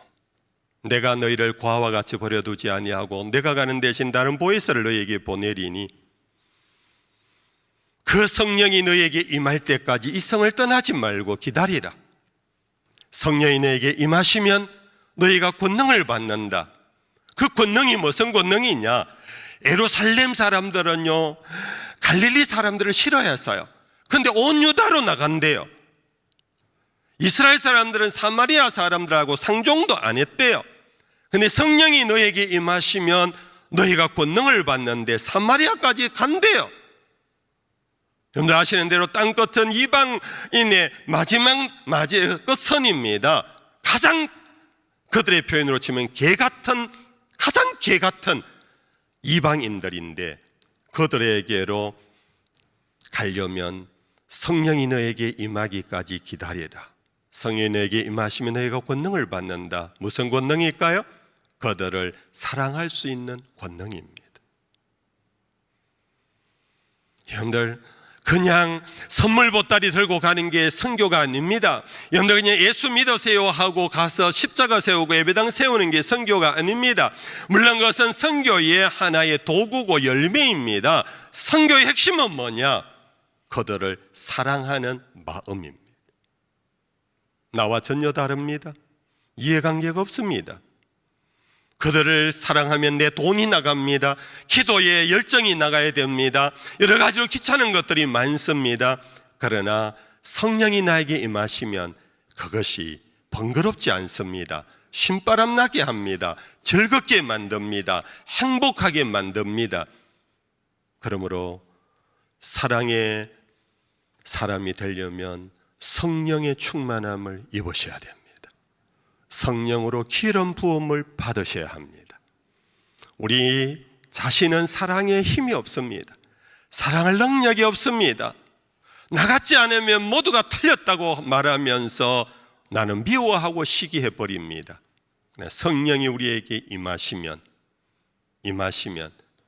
내가 너희를 과와 같이 버려두지 아니하고 내가 가는 대신 다른 보혜사를 너희에게 보내리니 그 성령이 너희에게 임할 때까지 이 성을 떠나지 말고 기다리라. 성령이 너희에게 임하시면 너희가 권능을 받는다. 그 권능이 무슨 권능이냐? 예루살렘 사람들은요 갈릴리 사람들을 싫어했어요. 근데 온 유다로 나간대요. 이스라엘 사람들은 사마리아 사람들하고 상종도 안 했대요. 근데 성령이 너에게 임하시면 너희가 권능을 받는데 사마리아까지 간대요. 여러분들 아시는 대로 땅끝은 이방인의 마지막 끝선입니다. 가장 그들의 표현으로 치면 가장 개 같은 이방인들인데 그들에게로 가려면 성령이 너에게 임하기까지 기다리라. 성령이 너에게 임하시면 너희가 권능을 받는다. 무슨 권능일까요? 그들을 사랑할 수 있는 권능입니다. 여러분들 그냥 선물 보따리 들고 가는 게 선교가 아닙니다. 여러분들 그냥 예수 믿으세요 하고 가서 십자가 세우고 예배당 세우는 게 선교가 아닙니다. 물론 그것은 선교의 하나의 도구고 열매입니다. 선교의 핵심은 뭐냐? 그들을 사랑하는 마음입니다. 나와 전혀 다릅니다. 이해관계가 없습니다. 그들을 사랑하면 내 돈이 나갑니다. 기도에 열정이 나가야 됩니다. 여러 가지로 귀찮은 것들이 많습니다. 그러나 성령이 나에게 임하시면 그것이 번거롭지 않습니다. 신바람 나게 합니다. 즐겁게 만듭니다. 행복하게 만듭니다. 그러므로 사랑의 사람이 되려면 성령의 충만함을 입으셔야 됩니다. 성령으로 기름 부음을 받으셔야 합니다. 우리 자신은 사랑에 힘이 없습니다. 사랑할 능력이 없습니다. 나 같지 않으면 모두가 틀렸다고 말하면서 나는 미워하고 시기해버립니다. 성령이 우리에게 임하시면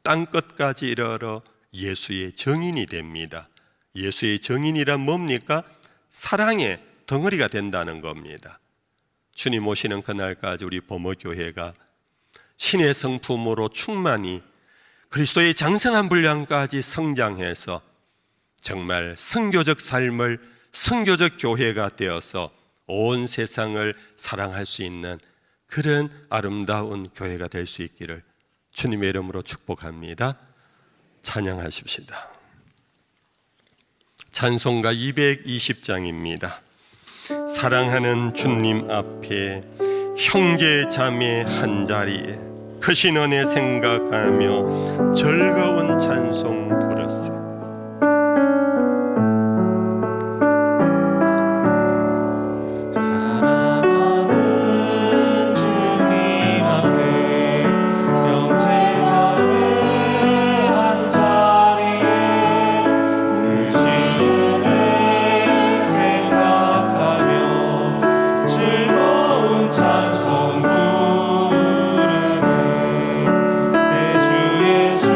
땅끝까지 이르러 예수의 증인이 됩니다. 예수의 증인이란 뭡니까? 사랑의 덩어리가 된다는 겁니다. 주님 오시는 그날까지 우리 범어교회가 신의 성품으로 충만히 그리스도의 장성한 분량까지 성장해서 정말 선교적 삶을 선교적 교회가 되어서 온 세상을 사랑할 수 있는 그런 아름다운 교회가 될 수 있기를 주님의 이름으로 축복합니다. 찬양하십시다. 찬송가 220장입니다. 사랑하는 주님 앞에 형제 자매 한자리에 크신 은혜 생각하며 즐거운 찬송 부르세. 사랑하는 주님 앞에 형제 자매 한자리에 크신 은혜 생각하며 즐거운 찬송 부르네. 내 주 예수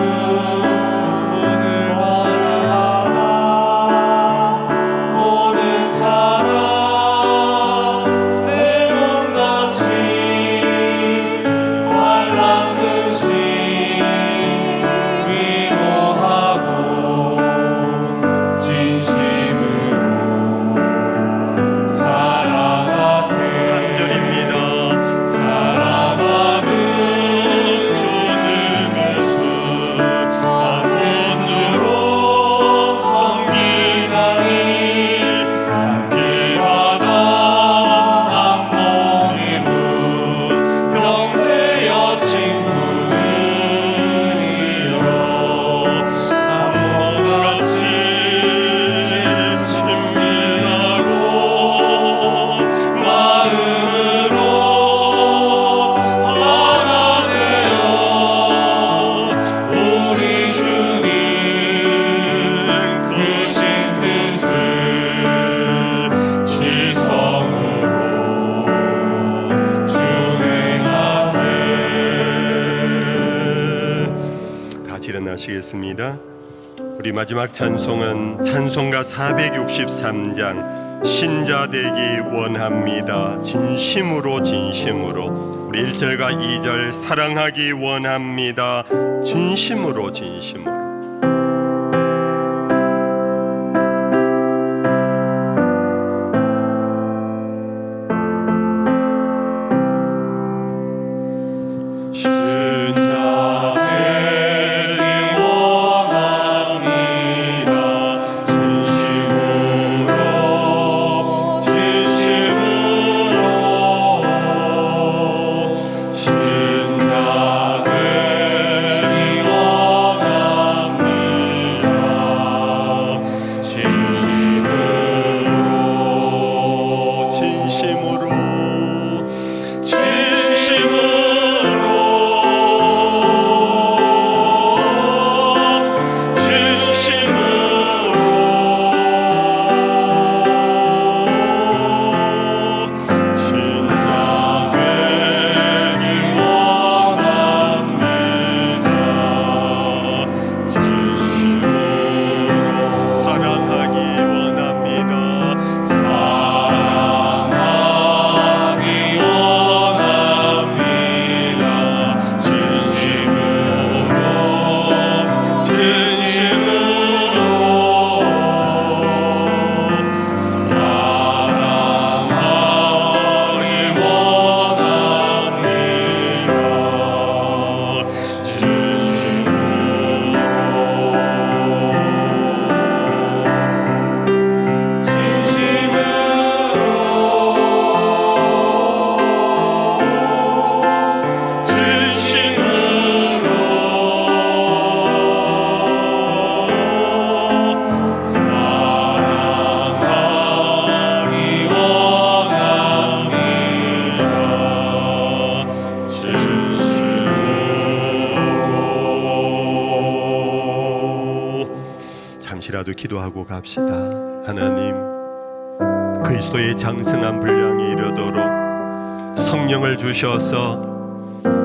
찬양하겠습니다. 우리 마지막 찬송은 찬송가 463장 신자 되기 원합니다. 진심으로 진심으로. 우리 1절과 2절 사랑하기 원합니다. 진심으로 진심으로. 잠시라도 기도하고 갑시다. 하나님, 그리스도의 장성한 분량이 이르도록 성령을 주셔서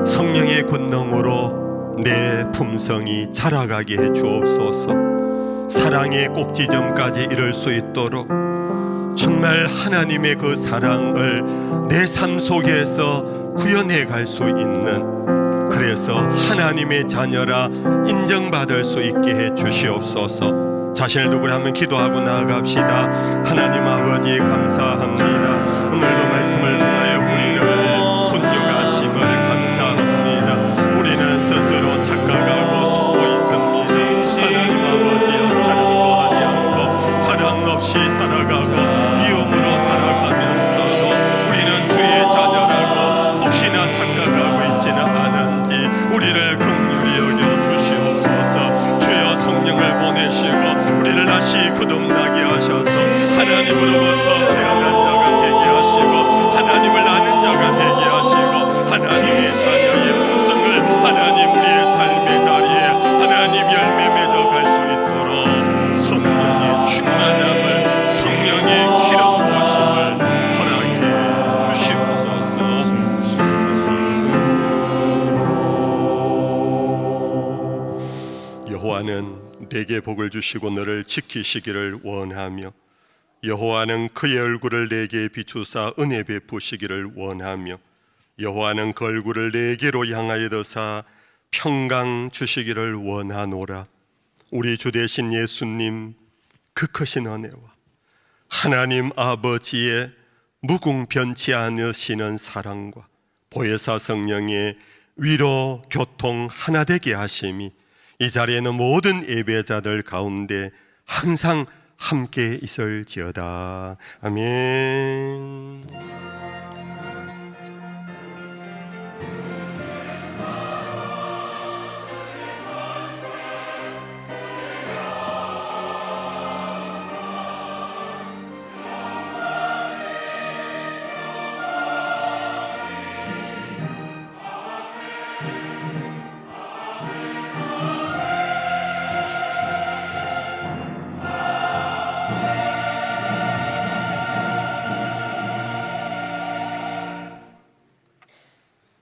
성령의 권능으로 내 품성이 자라가게 해 주옵소서. 사랑의 꼭지점까지 이룰 수 있도록 정말 하나님의 그 사랑을 내 삶 속에서 구현해 갈 수 있는, 그래서 하나님의 자녀라 인정받을 수 있게 해 주시옵소서. 자신을 누구를 한번 기도하고 나아갑시다. 하나님 아버지 감사합니다. 오늘도 말씀을 통하여 우리를 훈육하심을 감사합니다. 우리는 스스로 착각하고 속고 있습니다. 하나님 아버지 사랑도 하지 않고 사랑 없이 살아가고 미움으로 살아가면서도 우리는 주의 자녀라고 혹시나 착각하고 있지는 않은지 우리를 긍휼히 여겨 주시옵소서. 주여 성령을 보내시고 우리를 다시 거듭나게 하셔서 하나님으로부터 태어난 자가 되게 하시고 하나님을 아는 자가 되게 하시고 하나님의 자녀의 품성을 하나님 우리의 삶의 자리에 하나님 열매 맺어갈 수 있도록 성령의 충만함을, 성령의 기름 부으심을 허락해 주시옵소서. 여호와는 내게 복을 주시고 너를 지키시기를 원하며 여호와는 그의 얼굴을 내게 비추사 은혜 베푸시기를 원하며 여호와는 그 얼굴을 내게로 향하여 드사 평강 주시기를 원하노라. 우리 주 되신 예수님 그 크신 은혜와 하나님 아버지의 무궁 변치 않으시는 사랑과 보혜사 성령의 위로 교통 하나 되게 하심이 이 자리에는 모든 예배자들 가운데 항상 함께 있을지어다. 아멘.